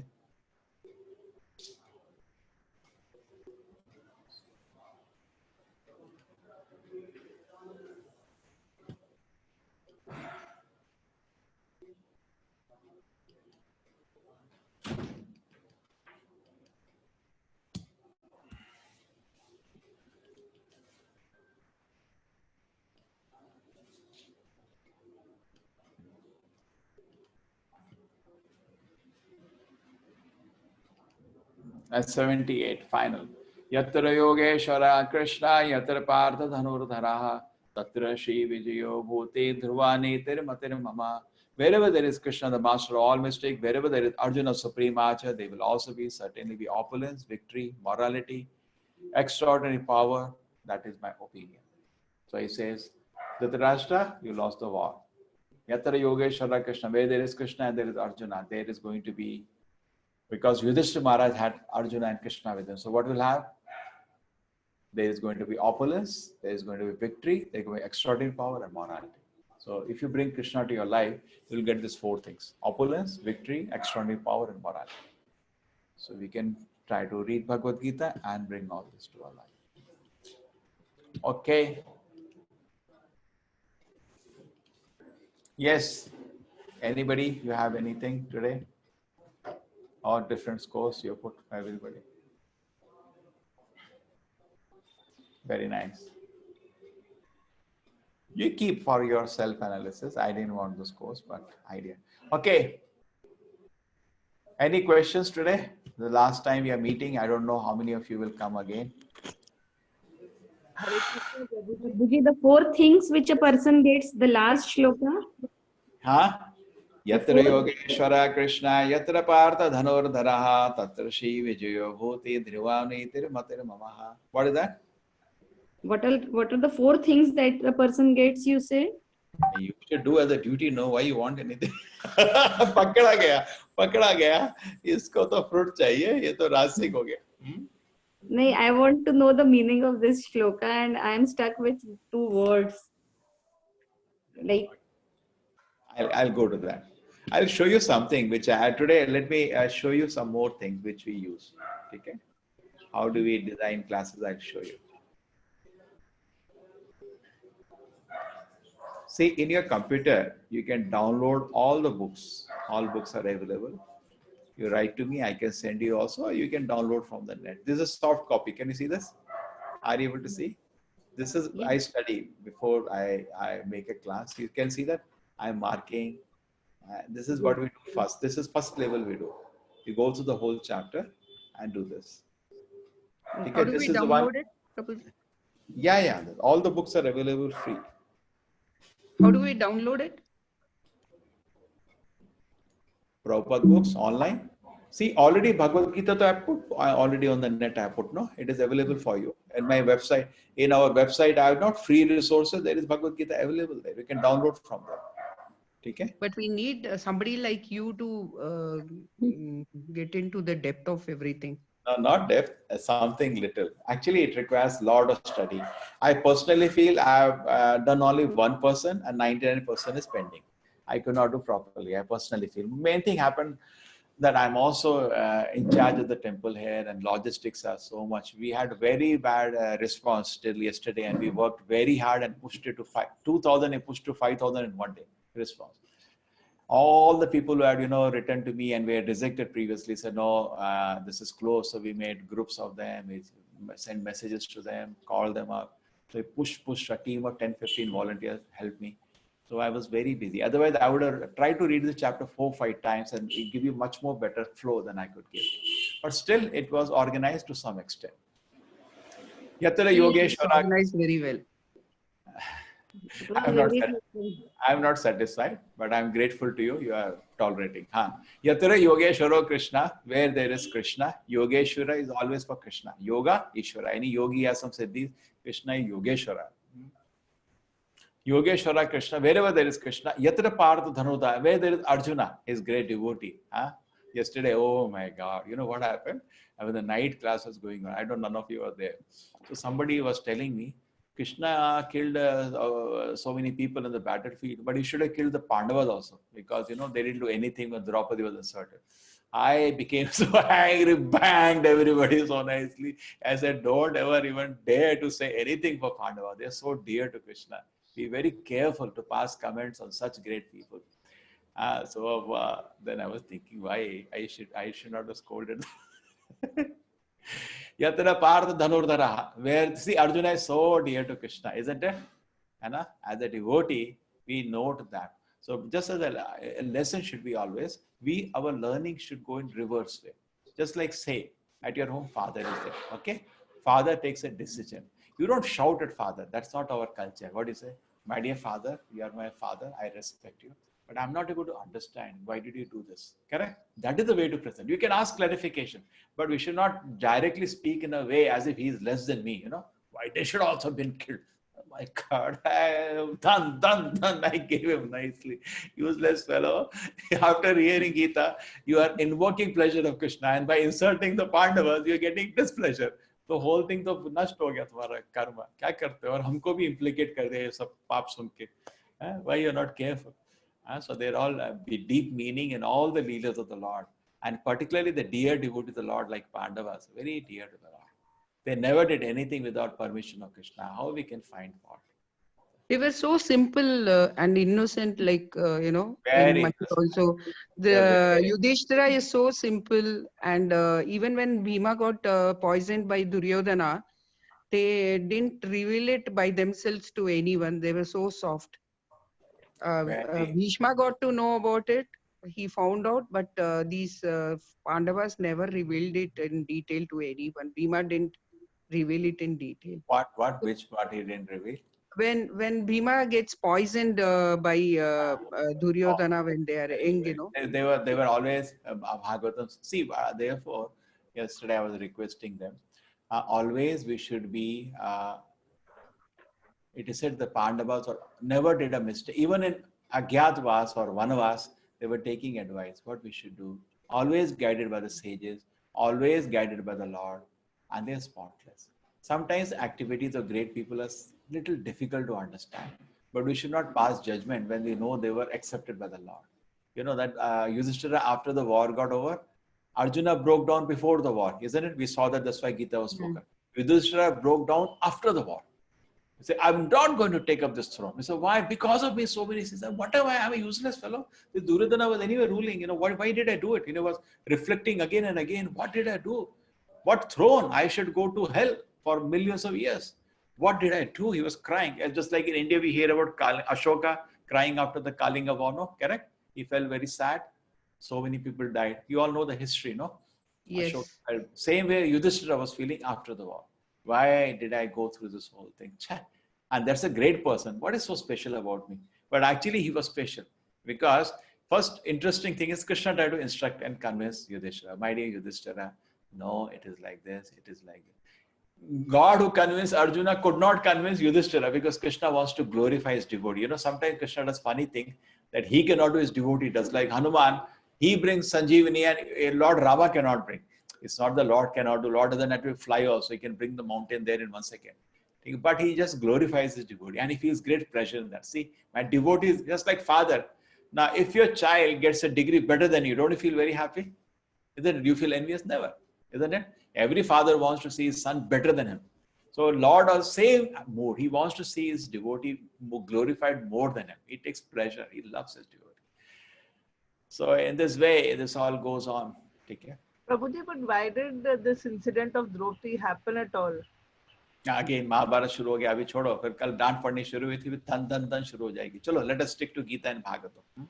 That's 78, final. Yatra Yogeshwara Krishna Yatra Partha Dhanurdharaha Tatra Shri Vijayo Bhute Dhruvani Tirmatir Mama. Wherever there is Krishna, the master of all mystic, wherever there is Arjuna, supreme archer, there will also certainly be opulence, victory, morality, extraordinary power. That is my opinion. So he says, Dhritarashtra, you lost the war. Yatra Yogeshwara Krishna, where there is Krishna and there is Arjuna, there is going to be, because Yudhishthira Maharaj had Arjuna and Krishna with him. So what will have? There is going to be opulence, there is going to be victory, there is going to be extraordinary power and morality. So if you bring Krishna to your life, you will get these four things: opulence, victory, extraordinary power and morality. So we can try to read Bhagavad Gita and bring all this to our life. Okay. Yes. Anybody, you have anything today? Or different scores you put for everybody? Very nice. You keep for your self-analysis. I didn't want this course, but idea. Okay. Any questions today? The last time we are meeting, I don't know how many of you will come again. Prabhuji, the four things which a person gets, the last shloka. Huh? Yatra Yogeshwara Krishna, Yatra Partha Dhanurdharaha, Tatra Shri Vijayo Bhuti Dhrivani Tirmatir Mamaha. What is that? What are the four things that a person gets, you say? You should do as a duty, know why you want anything. पकड़ा गया इसको तो fruit चाहिए ये तो रासिक हो गया. No, I want to know the meaning of this shloka and I am stuck with two words. Like, I'll go to that. I'll show you something which I had today. Let me show you some more things which we use. Okay? How do we design classes? I'll show you. See, in your computer, you can download all the books. All books are available. You write to me, I can send you also, or you can download from the net. This is a soft copy. Can you see this? Are you able to see? This is, I study before I make a class. You can see that I'm marking. This is what we do first. This is first level we do. You go through the whole chapter and do this. How do we download it, Prabhuji? Yeah. All the books are available free. How do we download it? Prabhupada books online. See, already Bhagavad Gita I put already on the net. I put no. It is available for you. And my website, in our website, I have not free resources. There is Bhagavad Gita available there. You can download from there. Okay. But we need somebody like you to get into the depth of everything. No, not depth. Something little. Actually, it requires a lot of study. I personally feel I have done only 1% and 99% is pending. I could not do properly. I personally feel. Main thing happened that I'm also in charge of the temple here and logistics are so much. We had very bad response till yesterday and we worked very hard and pushed it to 2,000 and pushed to 5,000 in one day response. All the people who had, written to me and were rejected previously said, no, this is closed. So we made groups of them, we sent messages to them, called them up. So we pushed a team of 10, 15 volunteers helped me. So I was very busy. Otherwise, I would have tried to read the chapter 4 or 5 times and it give you much more better flow than I could give. But still, it was organized to some extent. Yatra Yogeshwara. Organized very well. I'm not satisfied, but I'm grateful to you. You are tolerating. Yatra Yogeshwara Krishna, where there is Krishna, Yogeshwara is always for Krishna. Yoga, Ishvara. Any yogi has some siddhis. Krishna is Yogeshwara. Yogeshwara Krishna, wherever there is Krishna. Yatra Partha Dhanurdhara, where there is Arjuna, his great devotee. Yesterday, oh my God, you know what happened? The night class was going on. I don't know, none of you were there. So somebody was telling me, Krishna killed so many people in the battlefield, but he should have killed the Pandavas also because, they didn't do anything when Draupadi was inserted. I became so angry, banged everybody so nicely. I said, don't ever even dare to say anything for Pandava. They're so dear to Krishna. Be very careful to pass comments on such great people. So then I was thinking, why I should not have scolded. Yatra Partha Dhanurdhara, where see Arjuna is so dear to Krishna, isn't it? As a devotee, we note that. So just as a lesson should be always, our learning should go in reverse way. Just like say, at your home, father is there. Okay? Father takes a decision. You don't shout at father. That's not our culture. What do you say? My dear father, you are my father. I respect you. But I'm not able to understand. Why did you do this? Correct? That is the way to present. You can ask clarification, but we should not directly speak in a way as if he is less than me. Why they should also have been killed. Oh my God, done. I gave him nicely. Useless fellow. After hearing Gita, you are invoking pleasure of Krishna, and by inserting the Pandavas, you are getting displeasure. तो whole thing तो नष्ट हो गया तुम्हारा कर्म क्या करते हो और हमको भी इम्प्लीकेट कर दे सब पाप सुन के why you are not careful so there all deep meaning in all the leelas of the Lord and particularly the dear devotee of the Lord like Pandavas very dear to the Lord. They never did anything without permission of Krishna. How we can find fault? They were so simple and innocent, like, Very in also. The Yudhishthira is so simple. And even when Bhima got poisoned by Duryodhana, they didn't reveal it by themselves to anyone. They were so soft. Very, Bhishma got to know about it. He found out, but these Pandavas never revealed it in detail to anyone. Bhima didn't reveal it in detail. which part he didn't reveal? When Bhima gets poisoned by Duryodhana when they are young, you know. They were always Bhagavatam. See, therefore, yesterday I was requesting them. Always we should be. It is said the Pandavas or never did a mistake. Even in Agyatvas or Vanavas, they were taking advice. What we should do. Always guided by the sages. Always guided by the Lord, and they are spotless. Sometimes activities of great people are little difficult to understand, but we should not pass judgment when we know they were accepted by the Lord. You know that Yudhishthira, after the war got over, Arjuna broke down before the war, isn't it? We saw that, that's why Gita was spoken. Yudhishthira broke down after the war. He said, I'm not going to take up this throne. He said, why? Because of me, so many sins. What am I? I'm a useless fellow. The Duryodhana was anyway ruling. Why did I do it? Was reflecting again and again. What did I do? What throne? I should go to hell for millions of years. What did I do? He was crying. And just like in India, we hear about Ashoka crying after the Kalinga war, no? Correct? He felt very sad. So many people died. You all know the history, no? Yes. Ashoka, same way Yudhishthira was feeling after the war. Why did I go through this whole thing? And that's a great person. What is so special about me? But actually, he was special because first interesting thing is Krishna tried to instruct and convince Yudhishthira. My dear Yudhishthira, no, it is like this. It is like this. God who convinced Arjuna could not convince Yudhishthira because Krishna wants to glorify his devotee. Sometimes Krishna does funny thing that he cannot do, his devotee does. Like Hanuman, he brings Sanjeevani and Lord Rama cannot bring. It's not the Lord cannot do. Lord doesn't have to fly also. He can bring the mountain there in 1 second. But he just glorifies his devotee and he feels great pleasure in that. See, my devotee is just like father. Now, if your child gets a degree better than you, don't you feel very happy? Isn't it? Do you feel envious? Never. Isn't it? Every father wants to see his son better than him. So Lord also same mood. He wants to see his devotee glorified more than him. He takes pleasure. He loves his devotee. So in this way, this all goes on. Take care. Prabhuji, but why did this incident of Draupadi happen at all? Again, Mahabharat शुरू हो गया अभी छोड़ो फिर कल डांट पड़नी शुरू हुई थी फिर धन धन धन शुरू हो जाएगी चलो let us stick to Gita and Bhagavatam.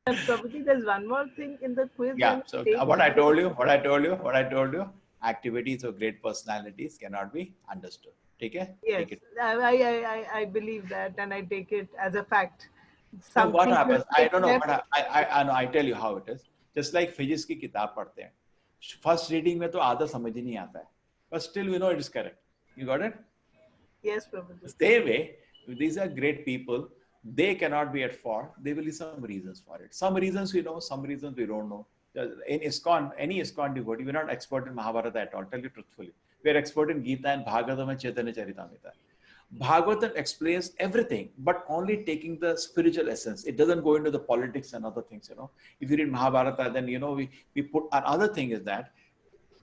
Prabhuji, there's one more thing in the quiz. Yeah, so what I told you, activities of great personalities cannot be understood. Take it? Yes, Take it. I believe that and I take it as a fact. So what happens? I don't know, but I know. I tell you how it is. Just like physics की किताब पढ़ते हैं, first reading में तो आधा समझ ही नहीं आता है, but still we know it is correct. You got it? Yes, Prabhuji. Same way, these are great people. They cannot be at fault. There will be some reasons for it. Some reasons we know, some reasons we don't know. In ISKCON, any ISKCON devotee, we're not expert in Mahabharata at all. Tell you truthfully, we're expert in Gita and Bhagavatam and Chaitanya Charitamrita. Bhagavatam explains everything, but only taking the spiritual essence. It doesn't go into the politics and other things, If you read Mahabharata, then, we put another thing is that,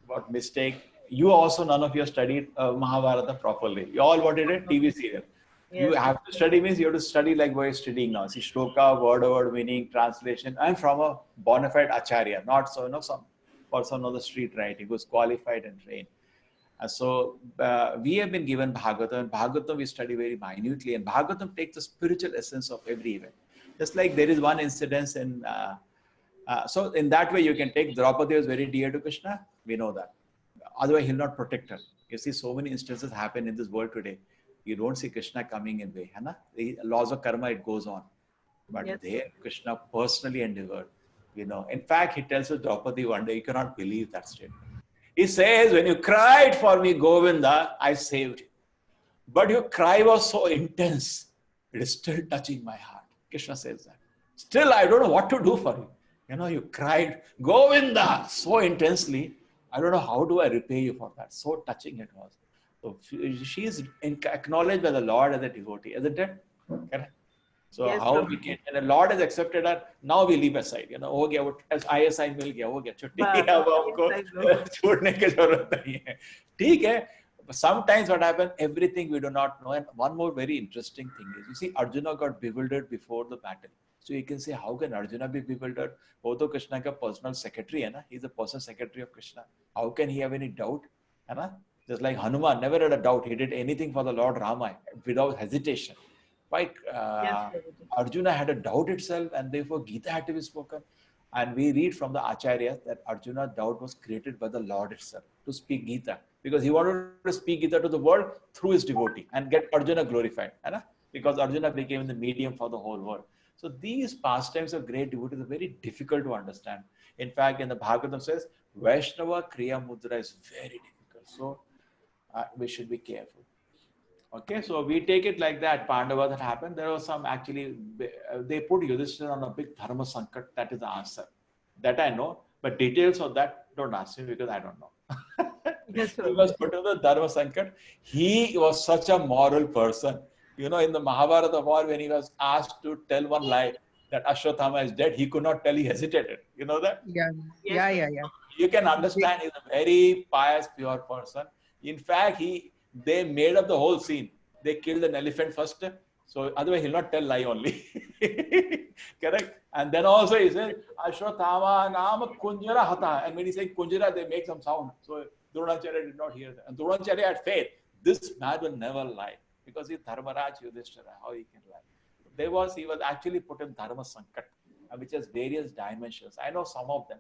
what mistake, you also, none of you have studied Mahabharata properly. You all what did it? TV serial. Yes. You have to study means you have to study like we're studying now. See, shloka, word meaning, translation. I'm from a bona fide acharya, not so, some person on the street, right? He was qualified and trained. So we have been given Bhagavatam. Bhagavatam we study very minutely, and Bhagavatam takes the spiritual essence of every event. Just like there is one incident in, so in that way you can take Draupadi was very dear to Krishna. We know that. Otherwise he'll not protect her. You see, so many instances happen in this world today. You don't see Krishna coming in way. The laws of karma, it goes on. But yes, there Krishna personally endeavored. In fact, he tells us Draupadi one day, you cannot believe that statement. He says, when you cried for me, Govinda, I saved you. But your cry was so intense, it is still touching my heart. Krishna says that. Still, I don't know what to do for you. You cried, Govinda, so intensely. I don't know how do I repay you for that. So touching it was. So she is acknowledged by the Lord as a devotee, isn't it? Correct? So yes, how we can, and the Lord has accepted her, now we leave aside, हो गया वो ISI मिल गया हो गया छुट्टी अब हमको छोड़ने की जरूरत नहीं है ठीक है. Sometimes what happens, everything we do not know. And one more very interesting thing is, you see, Arjuna got bewildered before the battle. So you can say, how can Arjuna be bewildered? वो तो Krishna का personal secretary है ना, he's the personal secretary of Krishna. How can he have any doubt? है just like Hanuman never had a doubt. He did anything for the Lord Rama without hesitation. Why Arjuna had a doubt itself, and therefore Gita had to be spoken. And we read from the Acharyas that Arjuna's doubt was created by the Lord itself to speak Gita, because he wanted to speak Gita to the world through his devotee and get Arjuna glorified. Because Arjuna became the medium for the whole world. So these pastimes of great devotees are very difficult to understand. In fact, in the Bhagavatam says, Vaishnava Kriya Mudra is very difficult. So we should be careful. Okay, so we take it like that. Pandava that happened. There was some actually, they put Yudhishthira on a big dharma sankat. That is the answer. That I know. But details of that, don't ask me because I don't know. Yes, He was put in the dharma sankat. He was such a moral person. In the Mahabharata war, when he was asked to tell one lie that Ashwatthama is dead, he could not tell, he hesitated. You know that? Yeah. Yes, Yeah. You can understand he's a very pious, pure person. In fact, they made up the whole scene. They killed an elephant first, so otherwise he'll not tell lie only. Correct? And then also he says, Ashwatthama nama kunjara hata. And when he says kunjara, they make some sound. So Dronacharya did not hear that. And Dronacharya had faith. This man will never lie. Because he's Dharmaraj Yudhishthira, how he can lie? He was actually put in Dharma Sankat, which has various dimensions. I know some of them.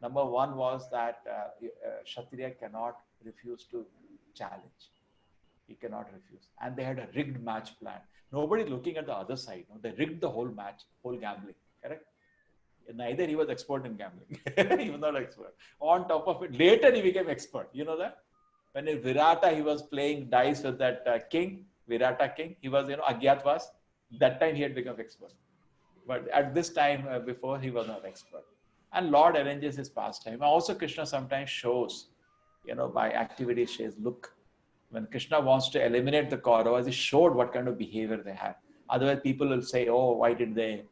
Number one was that Kshatriya cannot refuse to challenge. He cannot refuse. And they had a rigged match plan. Nobody looking at the other side. No? They rigged the whole match, whole gambling. Correct? Neither he was expert in gambling. He was not expert. On top of it, later he became expert. You know that? When in Virata, he was playing dice with that king, Virata king. He was, Agyatwas. That time he had become expert. But at this time before, he was not expert. And Lord arranges his pastime. Also, Krishna sometimes shows, by activity, says, look, when Krishna wants to eliminate the Kauravas, he showed what kind of behavior they had. Otherwise, people will say, oh, why did they,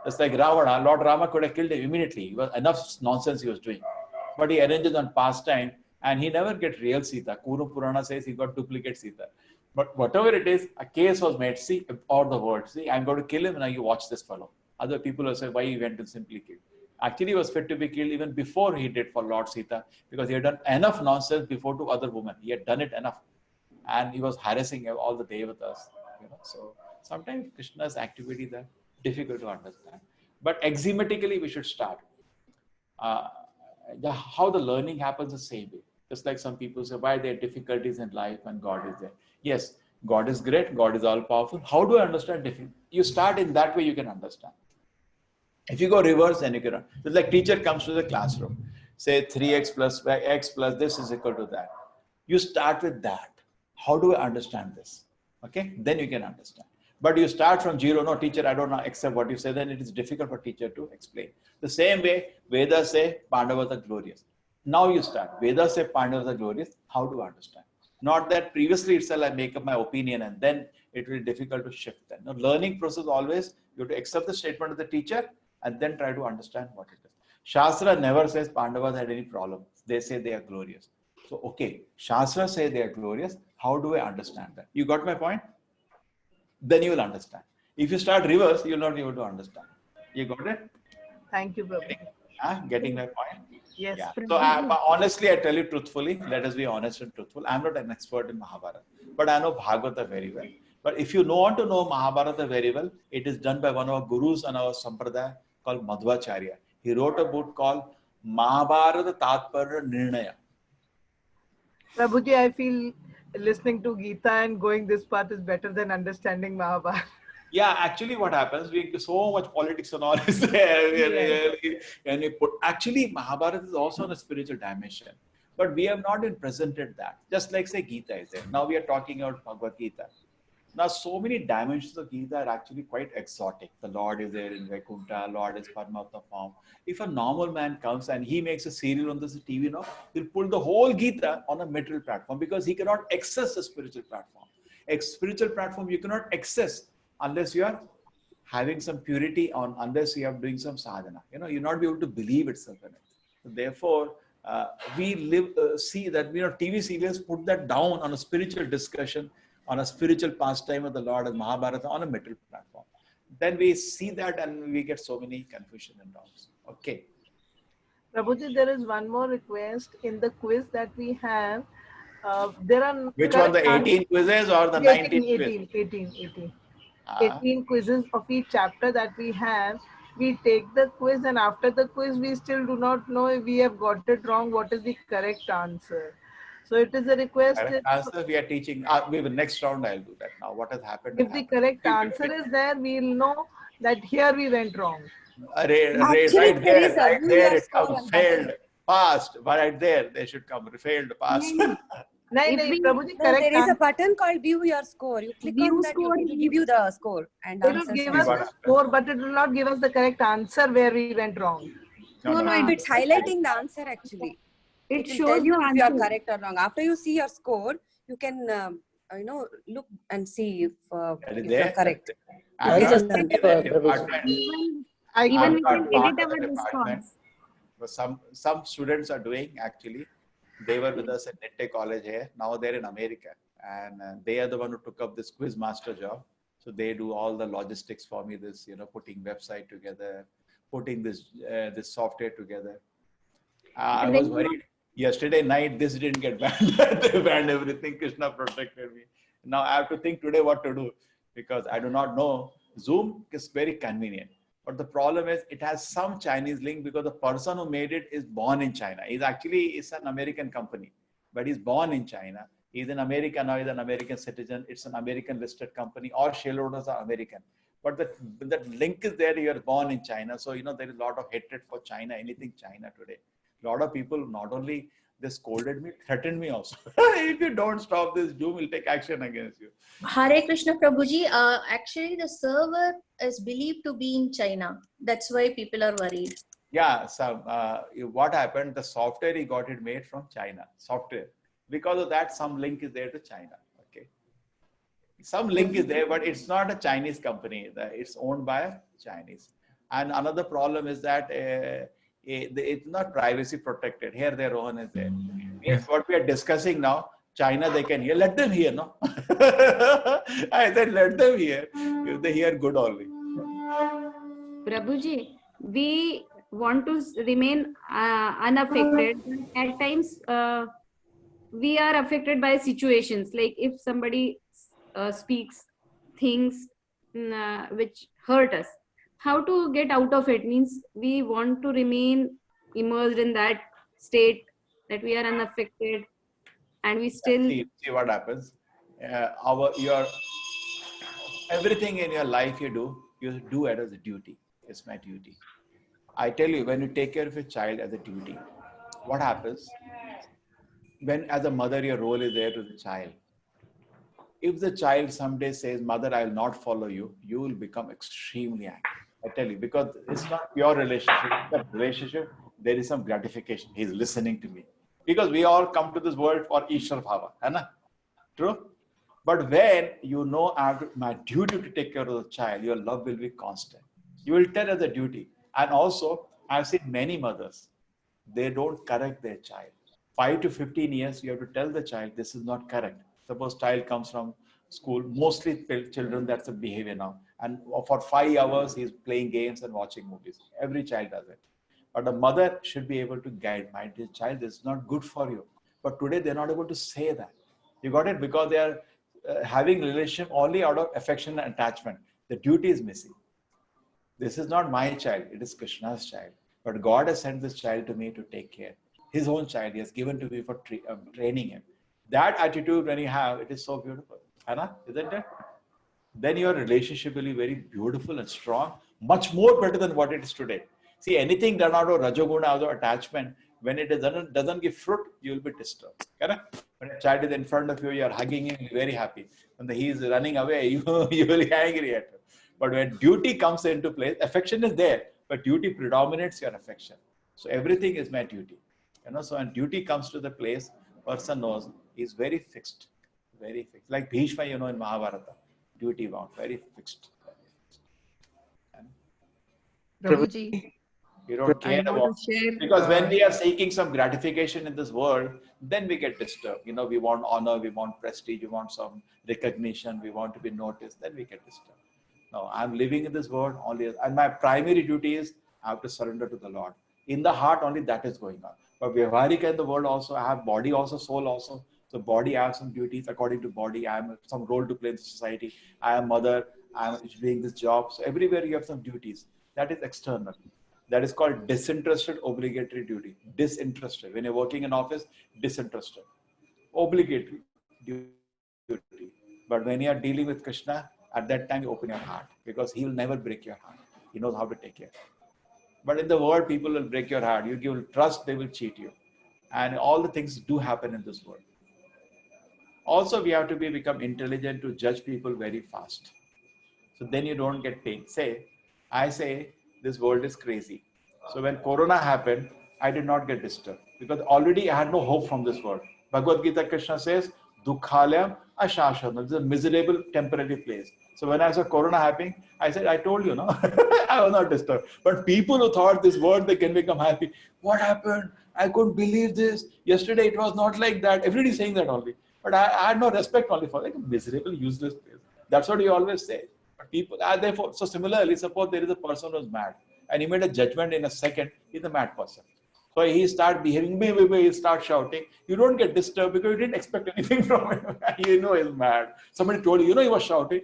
It's like Ravana. Lord Rama could have killed him immediately. It was enough nonsense he was doing. But he arranges on pastime, and he never gets real Sita. Kuru Purana says he got duplicate Sita. But whatever it is, a case was made. See, or the word, see, I'm going to kill him, and now you watch this fellow. Other people will say, why he went to simply kill? Actually, he was fit to be killed even before he did for Lord Sita, because he had done enough nonsense before to other women. He had done it enough. And he was harassing all the day with us. So sometimes Krishna's activities are difficult to understand. But axiomatically, we should start. How the learning happens the same way. Just like some people say, why there are difficulties in life when God is there? Yes, God is great. God is all powerful. How do I understand different? You start in that way, you can understand. If you go reverse, then you cannot. It's like teacher comes to the classroom, say 3x plus x plus this is equal to that. You start with that. How do I understand this? Okay, then you can understand. But you start from zero. No, teacher, I don't accept what you say. Then it is difficult for teacher to explain. The same way, Vedas say Pandavas are glorious. Now you start. Vedas say Pandavas are glorious. How do I understand? Not that previously itself I make up my opinion and then it will be difficult to shift that. Now, learning process always, you have to accept the statement of the teacher and then try to understand what it is. Shastra never says Pandavas had any problem. They say they are glorious. So, okay, Shastra say they are glorious. How do I understand that? You got my point? Then you will understand. If you start reverse, you will not be able to understand. You got it? Thank you, Prabhu. Getting my point? Yes. Yeah. So honestly, I tell you truthfully, let us be honest and truthful. I'm not an expert in Mahabharata, but I know Bhagavata very well. But if you want to know Mahabharata very well, it is done by one of our gurus and our sampradaya called Madhvacharya. He wrote a book called Mahabharata Tatparya Nirnaya. Prabhuji, I feel listening to Gita and going this path is better than understanding Mahabharata. Yeah, actually what happens, we so much politics and all is there. And we put, actually Mahabharata is also on a spiritual dimension. But we have not been presented that. Just like say Gita is there. Now we are talking about Bhagavad Gita. Now so many dimensions of Gita are actually quite exotic. The Lord is there in Vaikuntha, Lord is Paramatma form. If a normal man comes and he makes a serial on this TV, he'll pull the whole Gita on a material platform because he cannot access the spiritual platform. A spiritual platform you cannot access unless you are having some purity on, unless you are doing some sadhana. You'll not be able to believe itself in it. So therefore, we see that, TV serials put that down on a spiritual discussion, on a spiritual pastime of the Lord and Mahabharata on a material platform. Then we see that and we get so many confusion and doubts. Okay. Prabhuji, there is one more request in the quiz that we have. There are Which one, the correct 18 quizzes or the 18, 19 quiz? 18. Ah, 18 quizzes of each chapter that we have. We take the quiz, and after the quiz, we still do not know if we have got it wrong, what is the correct answer. So it is a request. correct answer we are teaching. We will next round I'll do that. Now what has happened has If the happened. correct answer is there, we'll know that here we went wrong. Actually, Right there is there, a right view there your it score comes, on failed, button. passed, but right there they should come, failed, passed. Nahin, If nahin, we Prabhuji, No, correct there is a answer. button called view your score. You click view on that, score, it will give you the score and It will answers give and us what the so. happened? score, but it will not give us the correct answer where we went wrong. No, No, no, no, no. it's highlighting the answer actually. it It will shows tell you the if you are answer. correct or wrong. After you see your score, you can, look and see That is if you are there. correct. I'm I not just in sent that for Prabhuji. department. Even I even I'm we not can part edit of our the department. response. But some students are doing actually. They were with us at Nette College here. Now they're in America, and they are the one who took up this quiz master job. So they do all the logistics for me. This, putting website together, putting this software together. I was worried. Yesterday night, this didn't get banned. They banned everything. Krishna protected me. Now I have to think today what to do because I do not know. Zoom is very convenient. But the problem is it has some Chinese link because the person who made it is born in China. It's an American company, but he's born in China. He's in America now. He's an American citizen. It's an American listed company. All shareholders are American. But that link is there. You're born in China, so there is a lot of hatred for China. Anything China today. A lot of people not only they scolded me, threatened me also. If you don't stop this, Zoom will take action against you. Hare Krishna Prabhuji, actually the server is believed to be in China. That's why people are worried. Yeah, so what happened? The software he got it made from China. Software. Because of that, some link is there to China. Okay. Some link is there, but it's not a Chinese company. It's owned by a Chinese. And another problem is that it's not privacy protected. Here their own is there. Yes, what we are discussing now, China they can hear. Let them hear, no? I said let them hear. If they hear, good only. Prabhuji, we want to remain unaffected. At times, we are affected by situations. Like if somebody speaks things which hurt us, how to get out of it means we want to remain immersed in that state that we are unaffected, and we still. See what happens. Your everything in your life you do it as a duty. It's my duty. I tell you, when you take care of a child as a duty, what happens? When as a mother, your role is there to the child. If the child someday says, "Mother, I will not follow you," you will become extremely angry. I tell you, because it's not pure relationship. That relationship, there is some gratification. He's listening to me. Because we all come to this world for Ishwar Bhava. Hai na? True? But when you know I have my duty to take care of the child, your love will be constant. You will tell as a duty. And also, I've seen many mothers, they don't correct their child. 5 to 15 years, you have to tell the child this is not correct. Suppose child comes from school, mostly children, that's a behavior now. And for 5 hours, he's playing games and watching movies. Every child does it. But a mother should be able to guide, my dear child, this is not good for you. But today, they're not able to say that. You got it? Because they are having relationship only out of affection and attachment. The duty is missing. This is not my child, it is Krishna's child. But God has sent this child to me to take care. His own child, he has given to me for training him. That attitude, when you have, it is so beautiful. Anna, isn't it? Then your relationship will be very beautiful and strong, much more better than what it is today. See, anything done out of Rajoguna, out of attachment, when it doesn't give fruit, you will be disturbed. Correct? When a child is in front of you, you are hugging him, you're very happy. When he is running away, you will be angry at him. But when duty comes into place, affection is there, but duty predominates your affection. So everything is my duty. So when duty comes to the place, person knows he's very fixed. Very fixed. Like Bhishma, in Mahabharata. Duty bound, very fixed. Prabhuji, You don't I care want about, to share. because when we are seeking some gratification in this world, then we get disturbed. We want honor, we want prestige, we want some recognition, we want to be noticed, then we get disturbed. No, I'm living in this world only, and my primary duty is I have to surrender to the Lord. In the heart only that is going on. But Vyavaharika in the world also, I have body also, soul also. So body, I have some duties according to body. I have some role to play in the society. I am mother. I am doing this job. So everywhere you have some duties. That is external. That is called disinterested obligatory duty. Disinterested. When you're working in office, disinterested. Obligatory duty. But when you are dealing with Krishna, at that time you open your heart, because he will never break your heart. He knows how to take care. But in the world, people will break your heart. You give trust, they will cheat you. And all the things do happen in this world. Also, we have to become intelligent to judge people very fast. So then you don't get pain. I say, this world is crazy. So when Corona happened, I did not get disturbed, because already I had no hope from this world. Bhagavad Gita, Krishna says, Dukhalayam ashashana. This is a miserable temporary place. So when I saw Corona happening, I said, I told you, no, I was not disturbed. But people who thought this world, they can become happy. What happened? I couldn't believe this. Yesterday it was not like that. Everybody is saying that only. But I had no respect only for like a miserable, useless place. That's what you always say. But people are therefore, so similarly, suppose there is a person who's mad and he made a judgment in a second, he's a mad person. So he starts behaving, he starts shouting. You don't get disturbed because you didn't expect anything from him. You know he's mad. Somebody told you, you know he was shouting.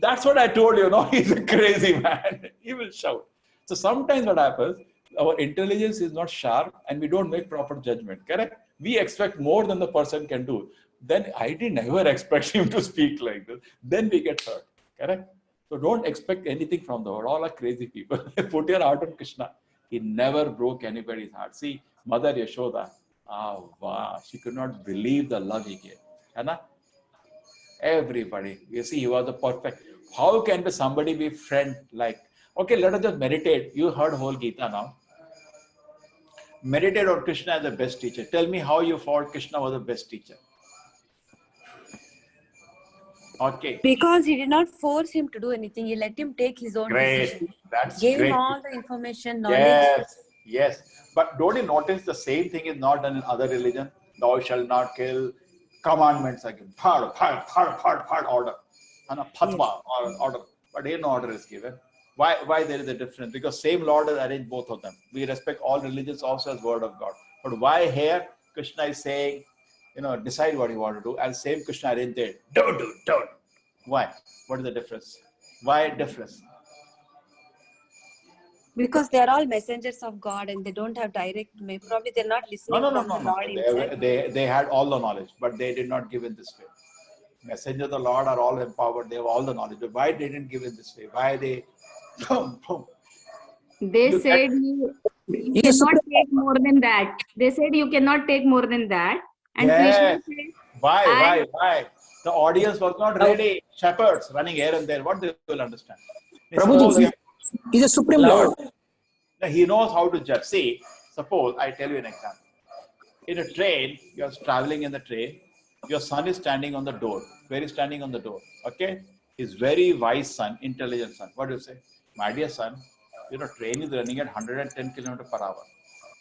That's what I told you, no, he's a crazy man. He will shout. So sometimes what happens, our intelligence is not sharp and we don't make proper judgment, correct? We expect more than the person can do. Then I didn't ever expect him to speak like this. Then we get hurt, correct? So don't expect anything from the world. All are crazy people. Put your heart on Krishna. He never broke anybody's heart. See, Mother Yashoda, wow, she could not believe the love he gave. Anna? Everybody, you see, he was a perfect. How can somebody be friend like? Okay, let us just meditate. You heard whole Gita now. Meditate on Krishna as the best teacher. Tell me how you thought Krishna was the best teacher. Okay. Because he did not force him to do anything. He let him take his own decision. That's Gave great. him all the information, knowledge. Yes. But don't you notice the same thing is not done in other religion? Thou shalt not kill. Commandments again. Order. And a patwa order. But here no order is given. Why there is a difference? Because same Lord has arranged both of them. We respect all religions also as word of God. But why here Krishna is saying, decide what you want to do, and same Krishna arranged there. Don't. Why? What is the difference? Why difference? Because they are all messengers of God and they don't have direct, probably they're not listening from the Lord himself. They had all the knowledge, but they did not give in this way. Messengers of the Lord are all empowered. They have all the knowledge. But why they didn't give in this way? Why they... They said you cannot take more than that. They said you cannot take more than that. And Krishna said, Why? The audience was not ready. Shepherds running here and there. What they will understand? Prabhuji, he's a supreme Lord. He knows how to judge. See, suppose I tell you an example. In a train, you are traveling in the train. Your son is standing on the door. Where is standing on the door? Okay? His very wise son, intelligent son. What do you say? My dear son, train is running at 110 km per hour.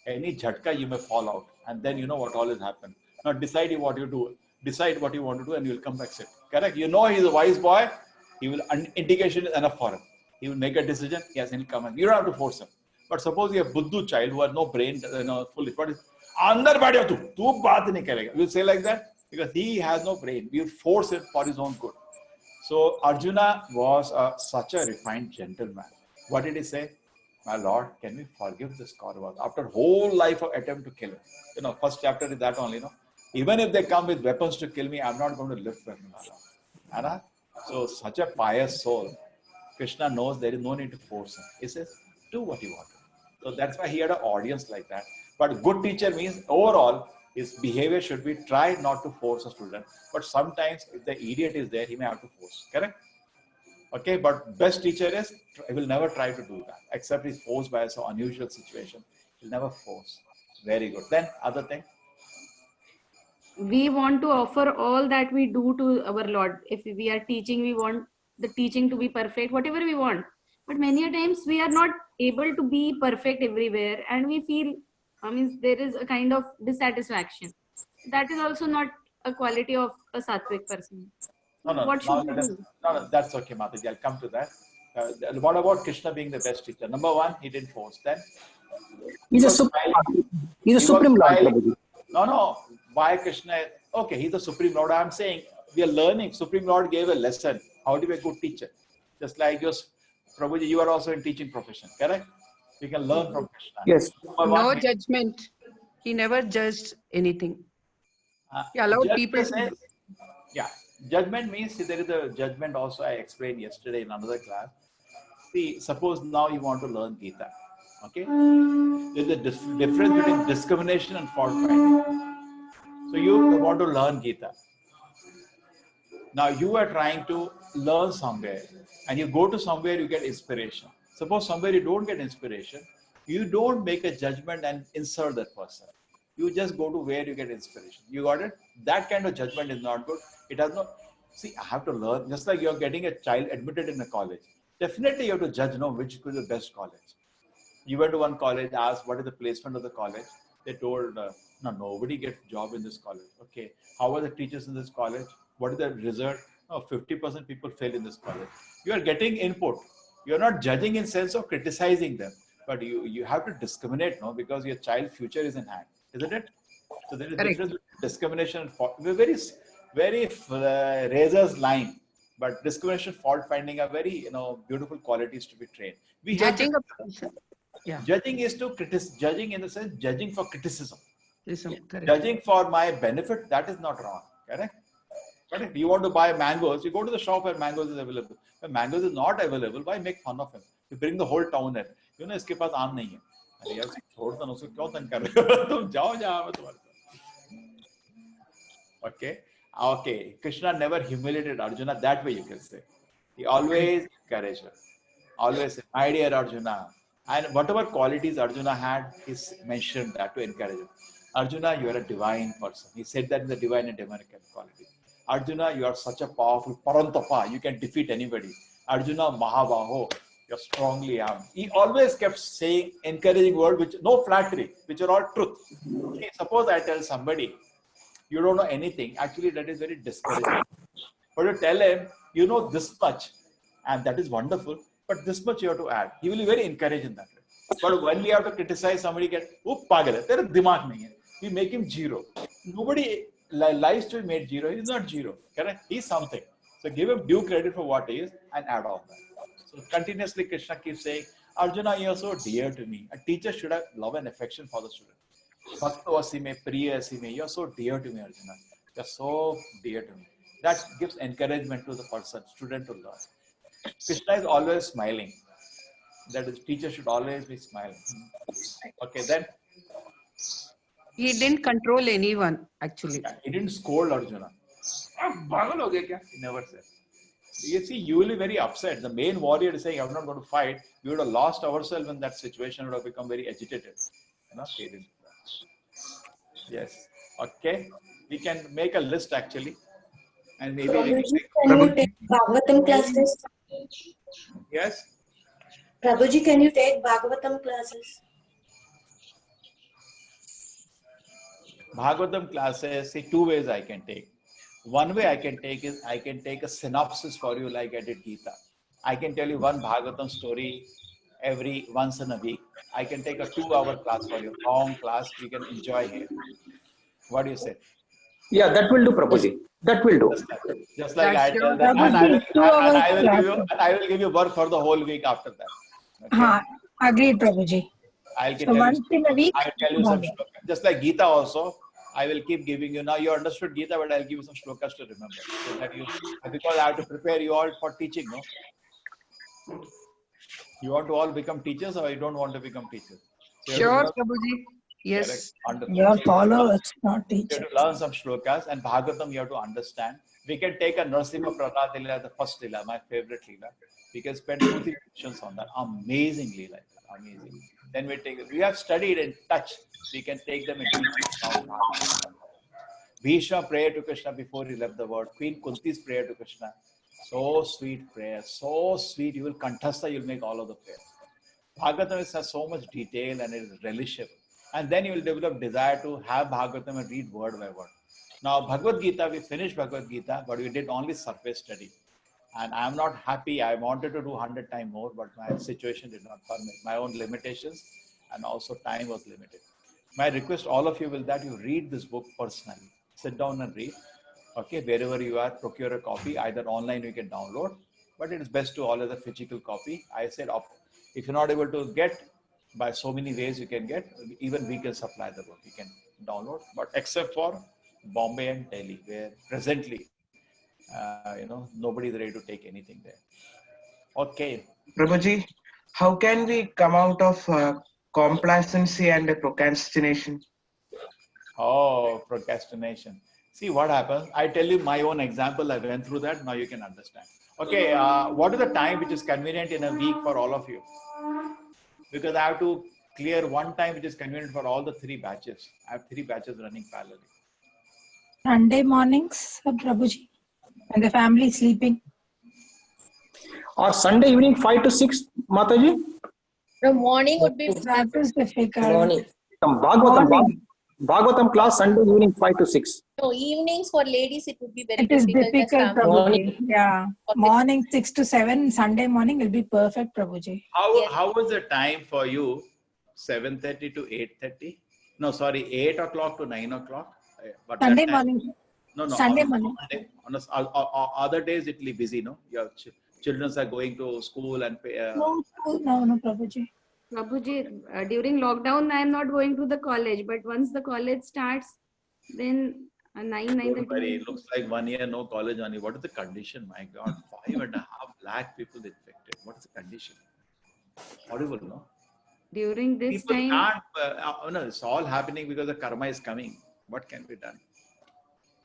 Any jhatka, you may fall out. And then you know what all has happened. Now decide what you do. Decide what you want to do and you will come back safe. Correct? You know he's a wise boy. He will, indication is enough for him. He will make a decision. Yes, he'll come and you don't have to force him. But suppose you have Buddhu child who has no brain, fully. What is, andar baat tu baat nahi karega. You will say like that because he has no brain. We will force him for his own good. So Arjuna was such a refined gentleman. What did he say? My Lord, can we forgive this Kauravas? After whole life of attempt to kill him. First chapter is that only, Even if they come with weapons to kill me, I'm not going to live for him. So such a pious soul. Krishna knows there is no need to force him. He says, do what you want. So that's why he had an audience like that. But good teacher means overall, his behavior should be try not to force a student. But sometimes if the idiot is there, he may have to force. Correct? Okay, but best teacher is, he will never try to do that. Except he's forced by some unusual situation. He'll never force. Very good. Then other thing. We want to offer all that we do to our Lord. If we are teaching, we want the teaching to be perfect, whatever we want. But many a times we are not able to be perfect everywhere and we feel, there is a kind of dissatisfaction. That is also not a quality of a sattvic person. What should we do? No, that's okay, Mataji. I'll come to that. What about Krishna being the best teacher? Number one, he didn't force. Then He's a was supreme. smiling. He's a He was supreme Lord, smiling. Prabhuji. No. Why Krishna? Okay, he's the Supreme Lord. I'm saying we are learning. Supreme Lord gave a lesson how to be a good teacher. Just like your Prabhuji, you are also in teaching profession, correct? We can learn from Krishna. Yes. No judgment. He never judged anything. He allowed people to Says, yeah, judgment means, see, there is a judgment also I explained yesterday in another class. See, suppose now you want to learn Gita, okay? There's a difference between discrimination and fault finding. So you want to learn Gita. Now you are trying to learn somewhere and you go to somewhere, you get inspiration. Suppose somewhere you don't get inspiration, you don't make a judgment and insert that person. You just go to where you get inspiration. You got it? That kind of judgment is not good. It has no, see, I have to learn, just like you're getting a child admitted in a college. Definitely you have to judge, which is the best college. You went to one college, asked what is the placement of the college. They told, no, nobody gets job in this college. Okay, how are the teachers in this college? What is the result? No, 50% people fail in this college. You are getting input. You're not judging in sense of criticizing them, but you have to discriminate, because your child's future is in hand, isn't it? So there is a difference between discrimination and fault. We're very razor's line, but discrimination, fault finding are very beautiful qualities to be trained. We judging have a person. Yeah. Judging is to criticize. Judging in the sense, judging for criticism. Correct. Judging for my benefit, that is not wrong. Correct? But if you want to buy mangoes, you go to the shop where mangoes is available. When mangoes is not available, why make fun of him? You bring the whole town in. इसके पास आम नहीं है. अरे यार छोड़ दो ना उसको क्यों तंग कर रहे हो? तुम जाओ जहाँ मैं तुम्हारे साथ. Okay. Krishna never humiliated Arjuna. That way you can say. He always encouraged her. Always said, my dear Arjuna. And whatever qualities Arjuna had, he mentioned that to encourage him. Arjuna, you are a divine person. He said that in the divine and demonic quality. Arjuna, you are such a powerful Parantapa. You can defeat anybody. Arjuna, Mahabaho, you're strongly armed. He always kept saying encouraging words, which no flattery, which are all truth. Okay, suppose I tell somebody, you don't know anything. Actually, that is very discouraging. But you tell him, you know this much, and that is wonderful. But this much you have to add. He will be very encouraged in that way. But when we have to criticize somebody, we make him zero. Nobody likes to be made zero. He's not zero. Correct? He's something. So give him due credit for what he is and add on that. So continuously Krishna keeps saying, Arjuna, you are so dear to me. A teacher should have love and affection for the student. You are so dear to me, Arjuna. You are so dear to me. That gives encouragement to the person, student to learn. Krishna is always smiling. That is, teacher should always be smiling. Okay, then. He didn't control anyone, actually. He didn't scold Arjuna. He never said. You see, you will be very upset. The main warrior is saying, I'm not going to fight. We would have lost ourselves in that situation, would have become very agitated. He didn't. Yes. Okay. We can make a list actually. And maybe Prabhuji, can you take Bhagavatam classes? Yes. Prabhuji, can you take Bhagavatam classes? Bhagavatam classes, see, two ways I can take. One way I can take is I can take a synopsis for you like I did Gita. I can tell you one Bhagavatam story once in a week. I can take a 2-hour class for you, long class you can enjoy here. What do you say? Yeah, that will do, Prabhuji. That will do. Just like I tell them, and I will give you work for the whole week after that. Okay? Agreed, Prabhuji. So once in a week, I'll tell you some shlokas. Just like Gita also, I will keep giving you. Now you understood Gita, but I'll give you some shlokas to remember. So that because I have to prepare you all for teaching, no? You want to all become teachers or you don't want to become teachers? So sure, Prabhuji. Yes. Your followers, not teachers. You have to learn some shlokas, and Bhagavatam you have to understand. We can take a Narasimha Prahlad Leela, the first Leela, my favorite Leela. We can spend 2-3 sessions on that. Amazing Leela. Amazing. Then we have studied and touched. We can take them in detail. Bhishma prayer to Krishna before he left the world. Queen Kunti's prayer to Krishna. So sweet prayer. So sweet. You will Kanthastha, you will make all of the prayers. Bhagavatam has so much detail and it is relishable. And then you will develop desire to have Bhagavatam and read word by word. Now, Bhagavad Gita, we finished Bhagavad Gita, but we did only surface study. And I'm not happy. I wanted to do 100 times more, but my situation did not permit, my own limitations. and also time was limited. My request all of you will that you read this book personally. Sit down and read. Okay, wherever you are, procure a copy. Either online you can download, but it is best to always a physical copy. I said, if you're not able to get by so many ways you can get, even we can supply the book. You can download, but except for Bombay and Delhi, where presently, nobody is ready to take anything there. Okay. Prabhuji, how can we come out of complacency and procrastination? Oh, procrastination. See what happens. I tell you my own example. I went through that. Now you can understand. Okay, what is the time which is convenient in a week for all of you? Because I have to clear one time which is convenient for all the 3 batches. I have 3 batches running parallelly. Sunday mornings, Prabhuji, when the family is sleeping. Or Sunday evening 5 to 6, Mataji? The morning would be That is difficult. morning. Bhagavatam class Sunday evening 5 to 6. No, evenings for ladies it would be very It is difficult. difficult, Just Prabhuji. Yeah. Morning 6 to 7, Sunday morning will be perfect, Prabhuji. How was the time for you? 7:30 to 8:30? No, sorry, 8 o'clock to 9 o'clock. But Sunday that time, morning. no, Sunday on morning. Monday, other days it will be busy, no? Your children are going to school and No, Prabhuji. Prabhuji, during lockdown, I am not going to the college, but once the college starts, then 9:30. It looks like 1 year no college only. What is the condition? My God, 5.5 lakh people infected. What is the condition? Horrible, no? During this People time, can't. No, it's all happening because the karma is coming. What can be done?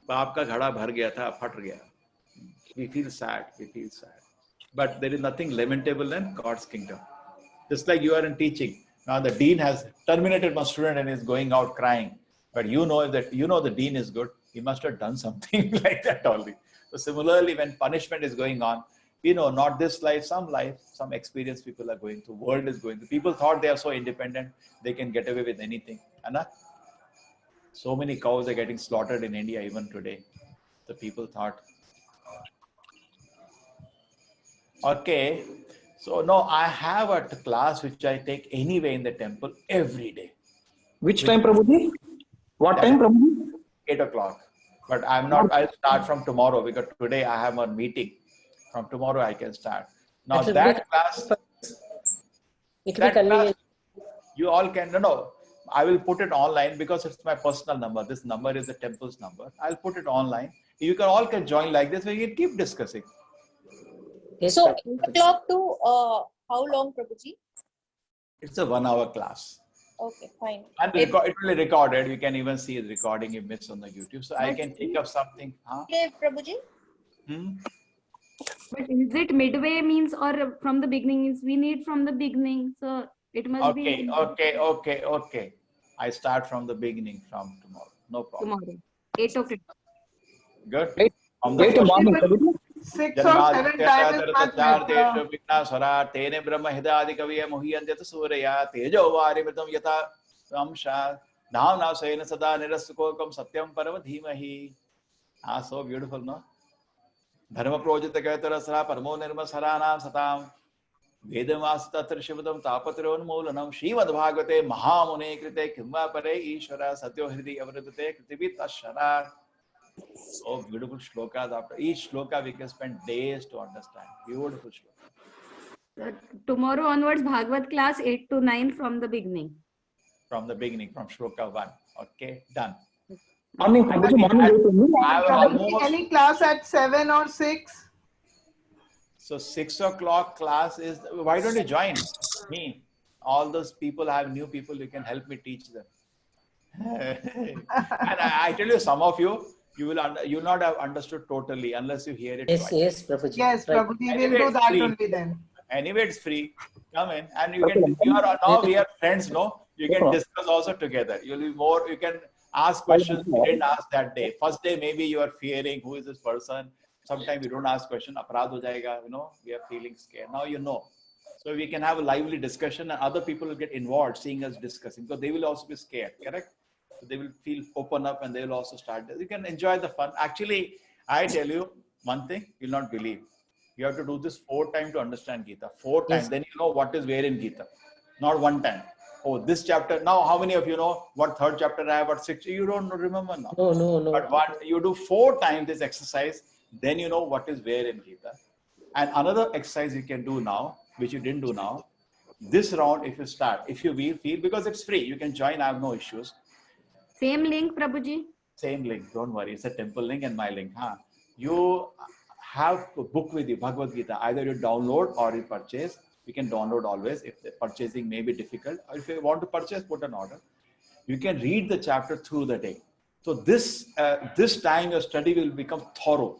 पाप का घड़ा भर गया था, फट गया. We feel sad. But there is nothing lamentable in God's kingdom. Just like you are in teaching. Now the dean has terminated my student and is going out crying. But you know the dean is good. He must have done something like that only. So similarly, when punishment is going on, not this life, some experience people are going through, world is going through. People thought they are so independent, they can get away with anything. Anna? So many cows are getting slaughtered in India even today. The people thought. Okay. So now I have a class which I take anyway in the temple every day. Which time, Prabhuji? What time, Prabhuji? 8 o'clock. But I'll start from tomorrow because today I have a meeting. From tomorrow I can start. Now that class, you all can, no, I will put it online because it's my personal number. This number is the temple's number. I'll put it online. You can join like this where you can keep discussing. so 8 o'clock to how long, Prabhuji? It's a 1 hour class. Okay, fine. And it will be recorded. You can even see the recording you missed on the YouTube. So I can take up something. Huh? Okay, Prabhuji? but is it midway means or from the beginning means we need from the beginning. So it must be. Okay. I start from the beginning from tomorrow. No problem. Tomorrow, 8 o'clock. Good. 8 morning, Prabhuji. 6 or 7 time is much better. तेने ब्रह्म हृदयादि कविय मुह्यन्त्यत सूरया तेजो वारिमृतं यथा अंशा धामना सेन सदा निरस्तकोकं सत्यं परम धीमहि. So beautiful, no? धर्म प्रोजित कहतरसरा परमो निर्मसराणां सतां वेदमास तत्र शिवदं तापत्रोन्मूलनं श्रीमद्भागवते महामुने कृते किंवा परे ईश्वर सत्यो हृदि अवृतते कृतिभि तशरा. So beautiful shlokas. After each shloka we can spend days to understand. Beautiful shloka. Tomorrow onwards, Bhagavad class 8 to 9 from the beginning. From the beginning, from shloka 1. Okay, done. Morning, Prabhuji, morning. Any class at 7 or 6? So 6 o'clock class is, why don't you join me? All those people, I have new people, you can help me teach them. And I tell you, some of you, you will not have understood totally unless you hear it twice. Yes, Prabhuji. Yes, Prabhuji, we'll do that only then. Anyway, it's free. Come in and you can, now we are friends, no? You can discuss also together. You'll be more, you can ask questions you didn't ask that day. First day, maybe you are fearing who is this person. Sometimes you don't ask question, aparadh ho jayega, we are feeling scared. Now you know. So we can have a lively discussion and other people will get involved seeing us discussing because they will also be scared, correct? So they will feel open up and they will also start. You can enjoy the fun. Actually, I tell you one thing, you'll not believe. You have to do this 4 times to understand Gita. 4 times, then you know what is where in Gita. Not 1 time. oh, this chapter. Now, how many of you know what third chapter I have, what sixth? You don't remember now. No. But what you do 4 times this exercise, then you know what is where in Gita. And another exercise you can do now, which you didn't do now, this round, if you start, if you feel, because it's free, you can join, I have no issues. Same link, Prabhuji? Same link, don't worry, it's a temple link and my link. You have a book with you, Bhagavad Gita, either you download or you purchase. You can download always, if the purchasing may be difficult, or if you want to purchase, put an order. You can read the chapter through the day. So this time your study will become thorough.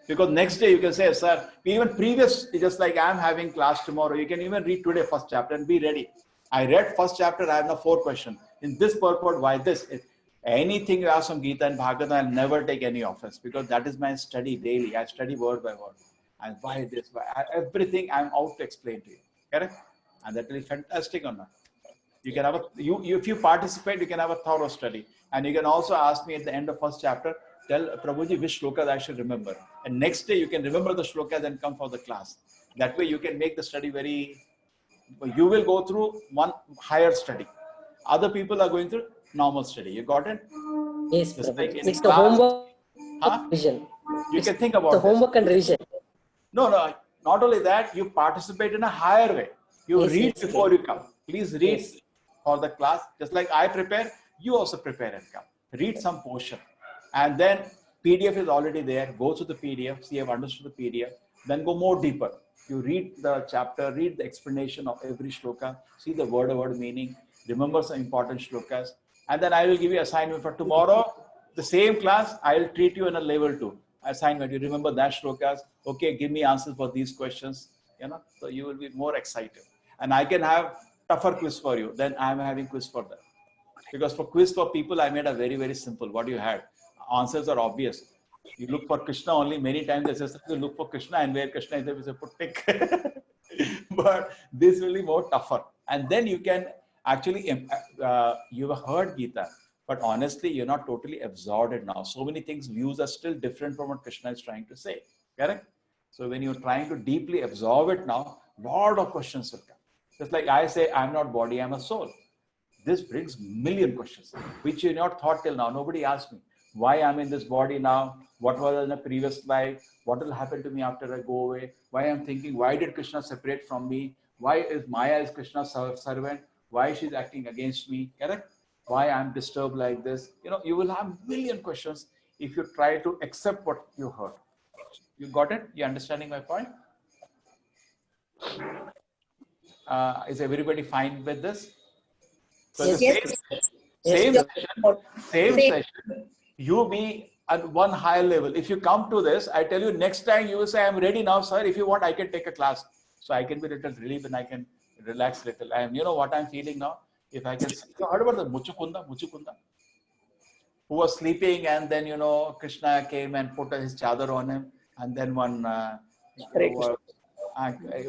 Because next day you can say, sir, even previous, just like I'm having class tomorrow, you can even read today first chapter and be ready. I read first chapter, I have now 4 questions. In this purport, why this? If anything you ask from Gita and Bhagavatam, I'll never take any offense, because that is my study daily. I study word by word. And why this, everything I'm out to explain to you. Correct? And that will be fantastic or not. You can have if you participate, you can have a thorough study. And you can also ask me at the end of first chapter, tell Prabhuji which shlokas I should remember. And next day you can remember the shlokas and come for the class. That way you can make the study you will go through one higher study. Other people are going through normal study. You got it? Yes, Just like it's the homework revision. You can think about the homework and revision. No, not only that, you participate in a higher way. You read before you come. Please read for the class. Just like I prepare, you also prepare and come. Read some portion. And then PDF is already there. Go to the PDF, see, I've understood the PDF. Then go more deeper. You read the chapter, read the explanation of every shloka, see the word meaning, remember some important shlokas. And then I will give you assignment for tomorrow. The same class, I will treat you in a level 2 assignment. You remember that shlokas. Okay, give me answers for these questions. So you will be more excited. And I can have tougher quiz for you than I'm having quiz for them. Because for quiz for people, I made a very, very simple. What you had? Answers are obvious. You look for Krishna only. Many times they say you look for Krishna, and where Krishna is there, we say put tick. But this will be more tougher. And then you can actually, you have heard Gita, but honestly, you're not totally absorbed it now. So many things, views are still different from what Krishna is trying to say. Correct? So when you're trying to deeply absorb it now, lot of questions will come. Just like I say, I'm not body, I'm a soul. This brings million questions, which you not thought till now. Nobody asked me why I'm in this body now. What was in the previous life? What will happen to me after I go away? Why I'm thinking, why did Krishna separate from me? Why is Maya is Krishna's servant? Why she's acting against me? Correct? Why I'm disturbed like this? You will have million questions if you try to accept what you heard. You got it? You understanding my point? Is everybody fine with this? So Yes. Same session, you be at one higher level. If you come to this, I tell you next time you will say, I'm ready now, sir. If you want, I can take a class. So I can be a little relieved and I can relax a little. And you know what I'm feeling now? If I can, you heard about the Muchukunda, who was sleeping, and then, Krishna came and put his chadar on him. And then one,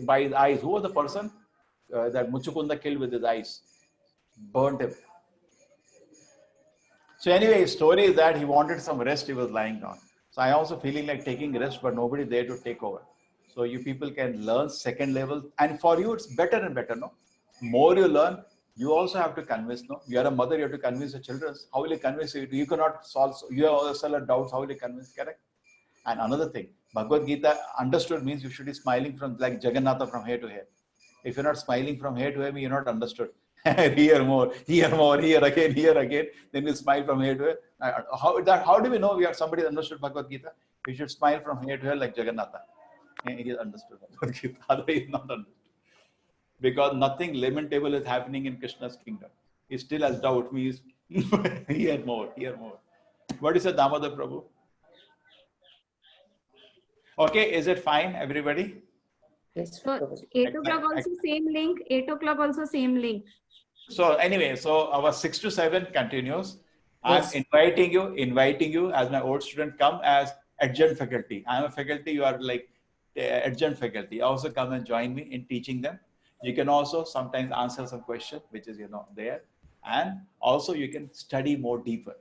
by his eyes, who was the person that Muchukunda killed with his eyes? Burnt him. So anyway, his story is that he wanted some rest, he was lying down. So I also feeling like taking rest, but nobody there to take over. So you people can learn second level. And for you, it's better and better, no? More you learn, you also have to convince, no? You are a mother, you have to convince your children. How will you convince you? You cannot solve, you have also doubts, how will you convince, correct? And another thing, Bhagavad Gita understood means you should be smiling from like Jagannatha from here to here. If you're not smiling from here to here, you're not understood. Here more, here again. Then you smile from here to here. How do we know we are somebody understood Bhagavad Gita? We should smile from here to here like Jagannatha. He is understood Bhagavad Gita. Otherwise, not understood. Because nothing lamentable is happening in Krishna's kingdom. He still has doubt. Means here more. What is a Damodar Prabhu? Okay, is it fine, everybody? Yes. So 8 o'clock also same link. 8 o'clock also same link. So anyway, so our 6 to 7 continues. Yes. I'm inviting you as my old student, come as adjunct faculty. I'm a faculty, you are like adjunct faculty. Also come and join me in teaching them. You can also sometimes answer some question, which is, there. And also you can study more deeper.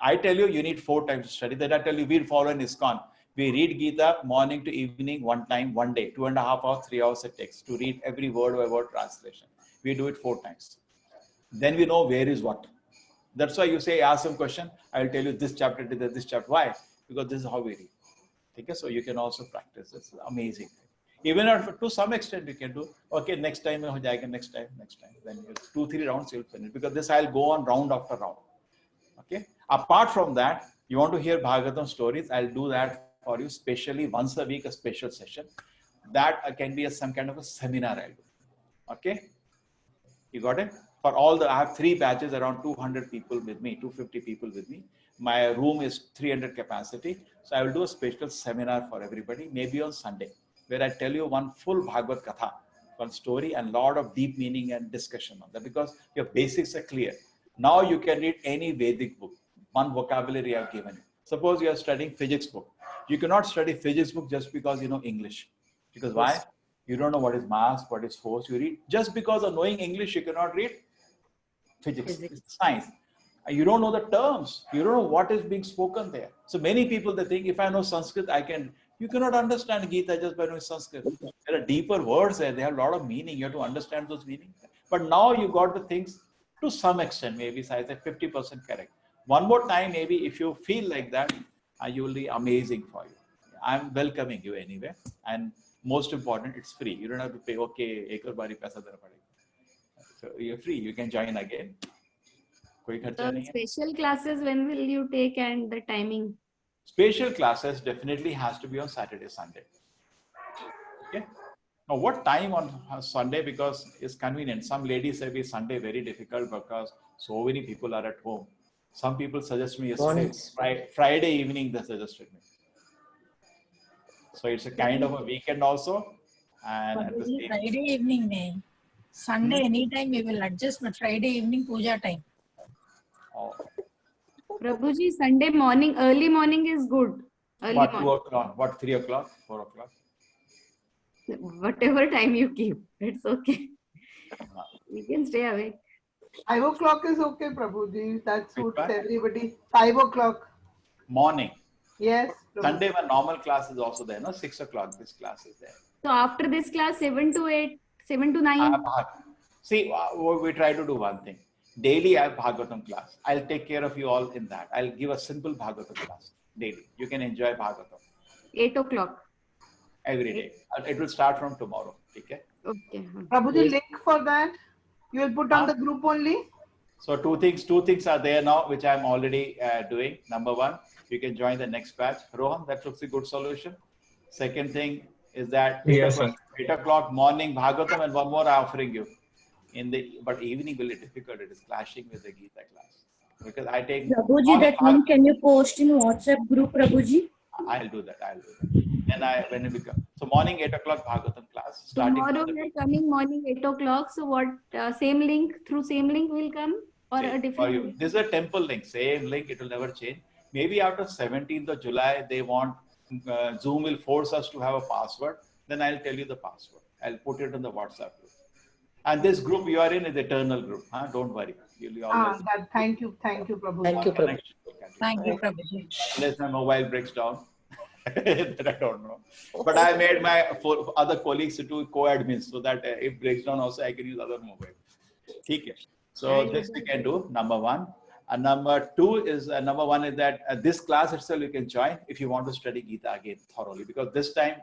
I tell you, you need 4 times to study. Then I tell you, we'll follow in ISKCON. We read Gita morning to evening, one time, one day, 2.5 hours, 3 hours it takes to read every word by word translation. We do it 4 times. Then we know where is what. That's why you say, ask some question. I will tell you this chapter, this chapter. Why? Because this is how we read. Okay, so you can also practice. It's amazing. Even to some extent, you can do. Okay, next time, next time. Then 2-3 rounds you'll finish. Because this I'll go on round after round. Okay. Apart from that, you want to hear Bhagavatam stories, I'll do that for you, specially once a week, a special session. That can be some kind of a seminar I'll do. Okay. You got it? For all I have 3 batches, around 200 people with me, 250 people with me. My room is 300 capacity. So I will do a special seminar for everybody, maybe on Sunday, where I tell you one full Bhagavad Katha, one story and lot of deep meaning and discussion on that, because your basics are clear. Now you can read any Vedic book, one vocabulary I've given you. Suppose you are studying physics book. You cannot study physics book just because you know English. Because why? You don't know what is mass, what is force. You read just because of knowing English, you cannot read physics. It's science. You don't know the terms. You don't know what is being spoken there. So many people, they think if I know Sanskrit, I can. You cannot understand Gita just by knowing Sanskrit. There are deeper words there. They have a lot of meaning. You have to understand those meanings. But now you got the things to some extent, maybe I say 50% correct. One more time, maybe if you feel like that, you will be amazing for you. I'm welcoming you anyway. And most important, it's free. You don't have to pay, okay, ek aur bari paisa dena padega. So you're free. You can join again. Special classes, when will you take and the timing? Special classes definitely has to be on Saturday, Sunday. Okay. Now, what time on Sunday? Because it's convenient. Some ladies say Sunday very difficult because so many people are at home. Some people suggest me yesterday, Friday evening they suggested me. So it's a kind of a weekend also. And at the same Friday evening, may Sunday anytime we will adjust, but Friday evening puja time. Oh. Prabhuji, Sunday morning, early morning is good. What, 2 o'clock? What, 3 o'clock? 4 o'clock? Whatever time you keep, it's okay. We can stay awake. 5 o'clock is okay, Prabhuji. That suits everybody. 5 o'clock. Morning. Yes. Prabhuji. Sunday, my normal class is also there. No, 6 o'clock. This class is there. So after this class, 7 to 8, 7 to 9. See, we try to do one thing. Daily, I have Bhagavatam class. I'll take care of you all in that. I'll give a simple Bhagavatam class daily. You can enjoy Bhagavatam. 8 o'clock. Every day. It will start from tomorrow. Okay. Okay. Prabhuji, link for that you will put on the group only. So two things are there now, which I'm already doing. Number one, you can join the next batch. Rohan, that looks a good solution. Second thing is that 8 o'clock morning Bhagavatam, and one more I'm offering you. But evening will be difficult. It is clashing with the Gita class. Because I take... Prabhuji, that link can you post in WhatsApp group, Prabhuji? I'll do that. When it becomes... So morning 8 o'clock Bhagavatam class. Tomorrow we are coming morning 8 o'clock. So what, same link will come or a different link? This is a temple link. Same link. It will never change. Maybe after 17th of July, they want... Zoom will force us to have a password. Then I'll tell you the password. I'll put it in the WhatsApp group. And this group you are in is eternal group. Huh? Don't worry. You'll always... Thank you, Prabhuji. Thank you, Prabhuji. Thank you, Prabhuji. Unless my mobile breaks down. That I don't know. But I made my other colleagues to co-admins so that if it breaks down also I can use other mobile. Okay. So this we can do, number one. And number two is, number one is that this class itself you can join if you want to study Gita again thoroughly. Because this time,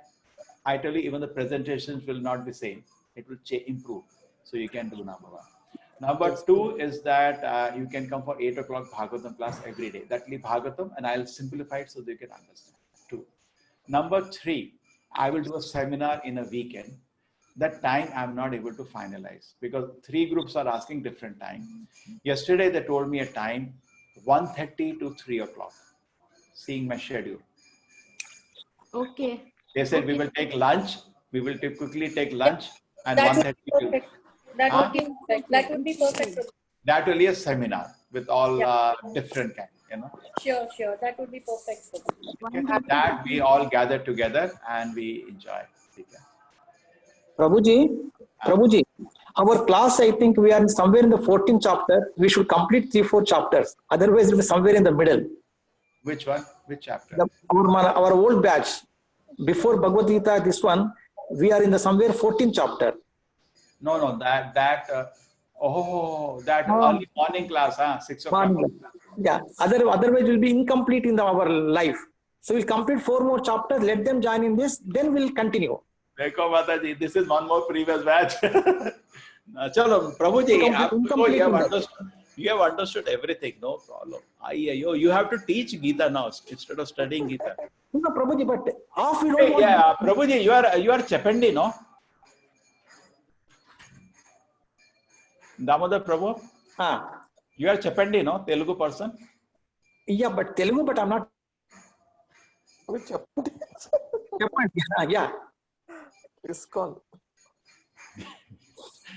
I tell you, even the presentations will not be same. It will improve. So you can do number one. Number two is that you can come for 8 o'clock Bhagavatam class every day. That will be Bhagavatam, and I'll simplify it so that you can understand. Two. Number three, I will do a seminar in a weekend. That time I'm not able to finalize because 3 groups are asking different time. Yesterday they told me a time 1:30 to 3 o'clock. Seeing my schedule. Okay. They said we will take lunch. We will quickly take lunch and That 1:30 would be perfect. That would be perfect. That will be a seminar with all different kinds, you know. Sure. That would be perfect. Okay. That we all gather together and we enjoy. Prabhuji, our class, I think we are somewhere in the 14th chapter. We should complete 3-4 chapters. Otherwise, it will be somewhere in the middle. Which one? Which chapter? Our old batch, before Bhagavad Gita, this one, we are in the somewhere 14th chapter. No, that early morning class, 6 o'clock. Yeah, otherwise we'll be incomplete in our life. So we'll complete 4 more chapters, let them join in this, then we'll continue. Dekho Mataji, this is one more previous batch. Chalo, Prabhuji, you have understood everything, no problem. You have to teach Gita now instead of studying Gita. No, Prabhuji, but half we don't want. Yeah, Prabhuji, you are Chapandi, no? Damodar Prabhu? You are Chapandi, no? Telugu person? Yeah, but Telugu, but I'm not. Yeah. It's called.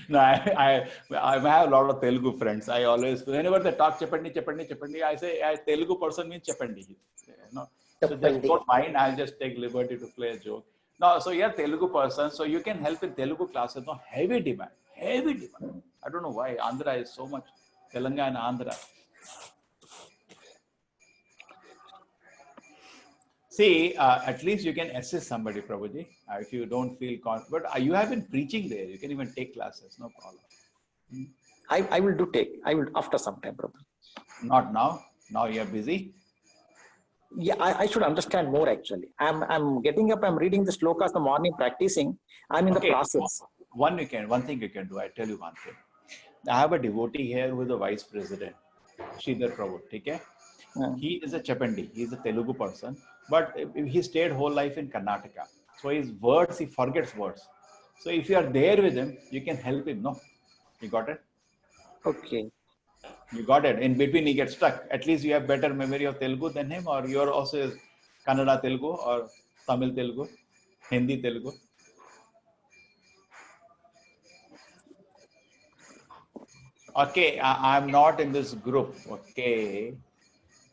No, I have a lot of Telugu friends. I always, whenever they talk Chapandi, I say Telugu person means Chapandi. No? So just don't mind, I'll just take liberty to play a joke. No, so you're Telugu person, so you can help in Telugu classes. No, heavy demand. I don't know why. Andhra is so much. Telangana, Andhra. See, at least you can assist somebody, Prabhuji, if you don't feel confident. But you have been preaching there. You can even take classes, no problem. I will take. I will after some time, Prabhuji. Not now. Now you are busy. Yeah, I should understand more actually. I'm getting up, I'm reading the slokas in the morning, practicing. I'm in the process. One thing you can do, I tell you one thing. I have a devotee here who is the vice president, Sridhar Prabhu, okay? He is a Chapandi, he is a Telugu person, but he stayed whole life in Karnataka. So his words, he forgets words. So if you are there with him, you can help him, no? You got it? Okay. You got it. In between, he gets stuck. At least you have better memory of Telugu than him, or you're also Kannada Telugu or Tamil Telugu, Hindi Telugu. Okay, I'm not in this group. Okay.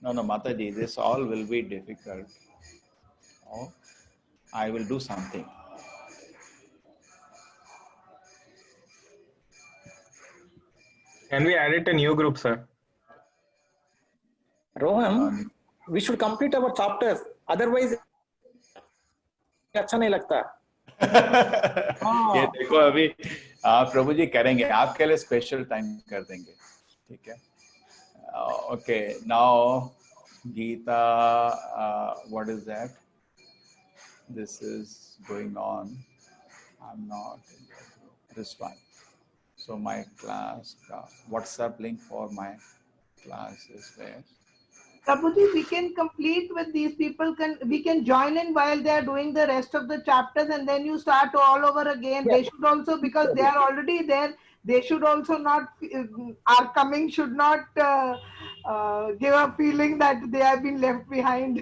No, Mataji, this all will be difficult. Oh, I will do something. Can we add it a new group, sir? Rohan, we should complete our chapters. Otherwise, अच्छा नहीं लगता. ये देखो अभी प्रभु जी करेंगे आपके लिए special time कर देंगे ठीक है okay now Geeta what is that this is going on I am not this one so my class WhatsApp link for my class is there Prabhuji, we can complete with these people. We can join in while they are doing the rest of the chapters, and then you start all over again. They should also, because they are already there, they should also not. Our coming should not give a feeling that they have been left behind.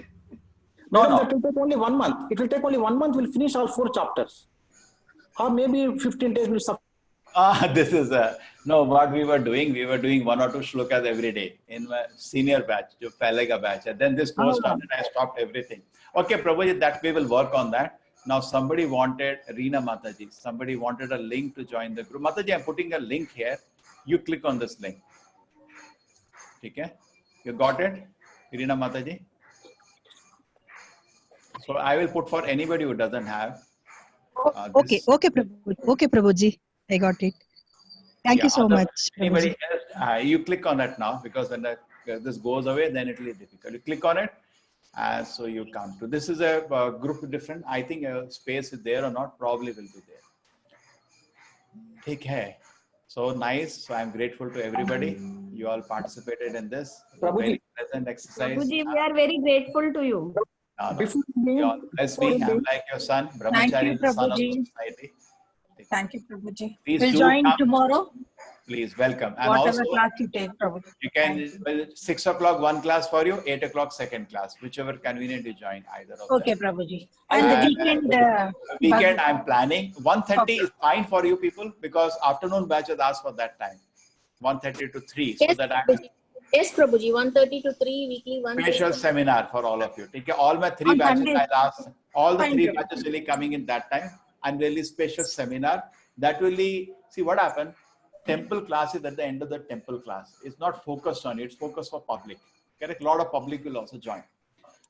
No, that will take only 1 month. It will take only 1 month. We'll finish all 4 chapters, or maybe 15 days will suffice. This is no, what we were doing 1 or 2 shlokas every day in my senior batch, jo pehle ka batch, and then this course started. I stopped everything. Okay, Prabhuji, that we will work on that. Now somebody wanted, Reena Mataji, somebody wanted a link to join the group. Mataji, I'm putting a link here. You click on this link. Okay, you got it, Reena Mataji? So I will put for anybody who doesn't have. Okay, Prabhuji. I got it. Thank you so much. Anybody else? You click on it now because when this goes away, then it will be difficult. You click on it, so you come to. This is a group different. I think a space is there or not. Probably will be there. Okay. So nice. So I'm grateful to everybody. You all participated in this. Very pleasant exercise. Prabhuji, we are very grateful to you. You all bless me. I'm like your son, Brahmachari, the son of society. Thank you, Prabhuji. Please we'll do join come. tomorrow. Please, welcome. And Whatever also, class you take, Prabhuji. you can, 6 o'clock, 1 class for you, 8 o'clock, 2nd class, whichever convenient you join, either of Okay, them. Prabhuji. And the weekend? Weekend, I'm planning. 1:30 is fine for you people because afternoon batches ask for that time. 1:30 to 3. Yes, So that I Prabhuji. Yes, Prabhuji. 1:30 to 3 weekly. special seminar for all of you. Okay, all my 3 On batches, Monday. I'll ask all the Fine, 3 Prabhuji. batches really coming in that time. And really special seminar that will be, see what happened. Temple class is at the end of the temple class. It's not focused on it. It's focused for public. Correct? A lot of public will also join.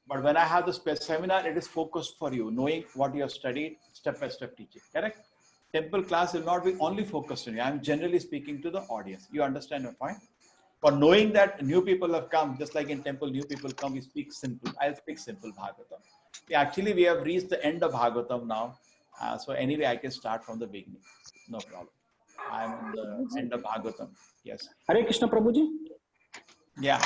But when I have the seminar, it is focused for you, knowing what you have studied, step-by-step teaching, correct? Temple class will not be only focused on you. I'm generally speaking to the audience. You understand my point? For knowing that new people have come, just like in temple, new people come, we speak simple. I'll speak simple Bhagavatam. Actually, we have reached the end of Bhagavatam now. So anyway, I can start from the beginning. No problem. I'm in the end of Bhagavatam. Yes. Hare Krishna, Prabhuji. Yeah.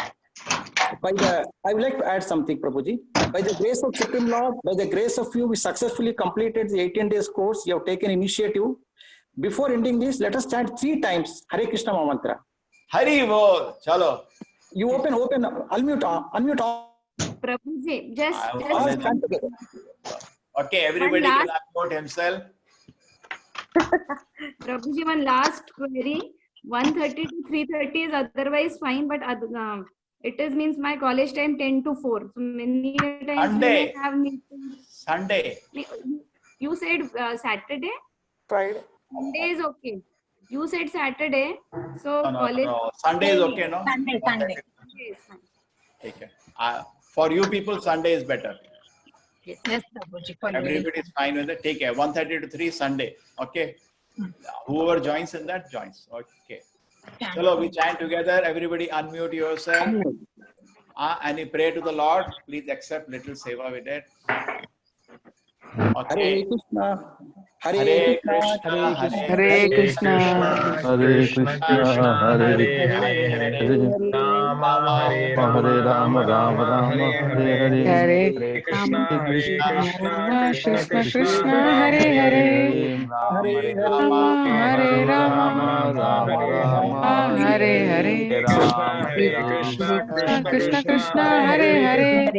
I would like to add something, Prabhuji. By the grace of Supreme Lord, by the grace of you, we successfully completed the 18 days course. You have taken initiative. Before ending this, let us chant 3 times Hare Krishna Mantra. Hari Bol. Chalo. You unmute all. Prabhuji, just okay, everybody can unmute himself. Prabhuji, one last query. 1:30 to 3:30 is otherwise fine, but it is means my college time 10 to 4. So many times Sunday. have Sunday. You said Saturday? Friday. Sunday is okay. You said Saturday. So college. No. Sunday is okay, no? Sunday. Okay. For you people, Sunday is better. Yes, Prabhuji. Everybody is fine with it. Take care. 1:30 to 3 Sunday. Okay. Whoever joins in that joins. Okay. Chalo, we chant together. Everybody unmute yourself. And you pray to the Lord. Please accept little seva with it. Okay. Hare Krishna, Hare Krishna, Hare Krishna, Hare Rama, Rama Rama, Hare Krishna, Krishna Krishna, Hare Hare, Hare Rama, Rama Rama, Hare Hare, Krishna Krishna, Hare Hare,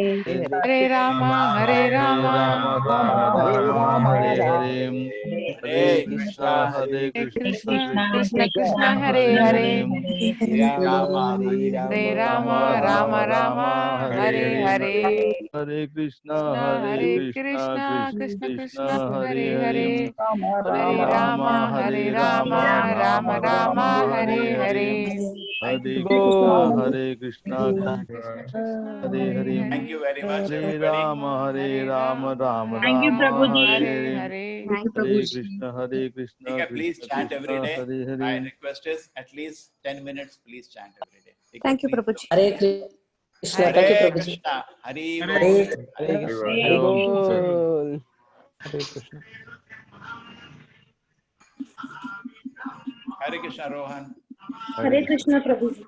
Hare Rama, Hare Rama, Rama Hare Hare. Hare Krishna, Hare Krishna, Krishna Krishna, Hare Hare, Hare Rama, Rama Rama, Hare Hare, Hare Krishna, Krishna Krishna, Hare Hare, Hare Rama, Rama Rama, Hare Hare, Hare Krishna, Hare Hare. Thank you very much, Hare everybody. Rama, Rama Thank you, Rama, Prabhuji. Hare Hare Thank you, Hare Prabhuji. Krishna, Hare Krishna, Okay, please chant every day. Hare My Hare. request is at least 10 minutes. Please chant every day. Okay, Thank you, please. Prabhuji. Hare Krishna. Thank you, Hare Prabhuji. Krishna. Hari Hare Bol. Hare Krishna. Hare Bol. Hare Krishna. Hare Krishna, Rohan. Hare Krishna, Prabhuji.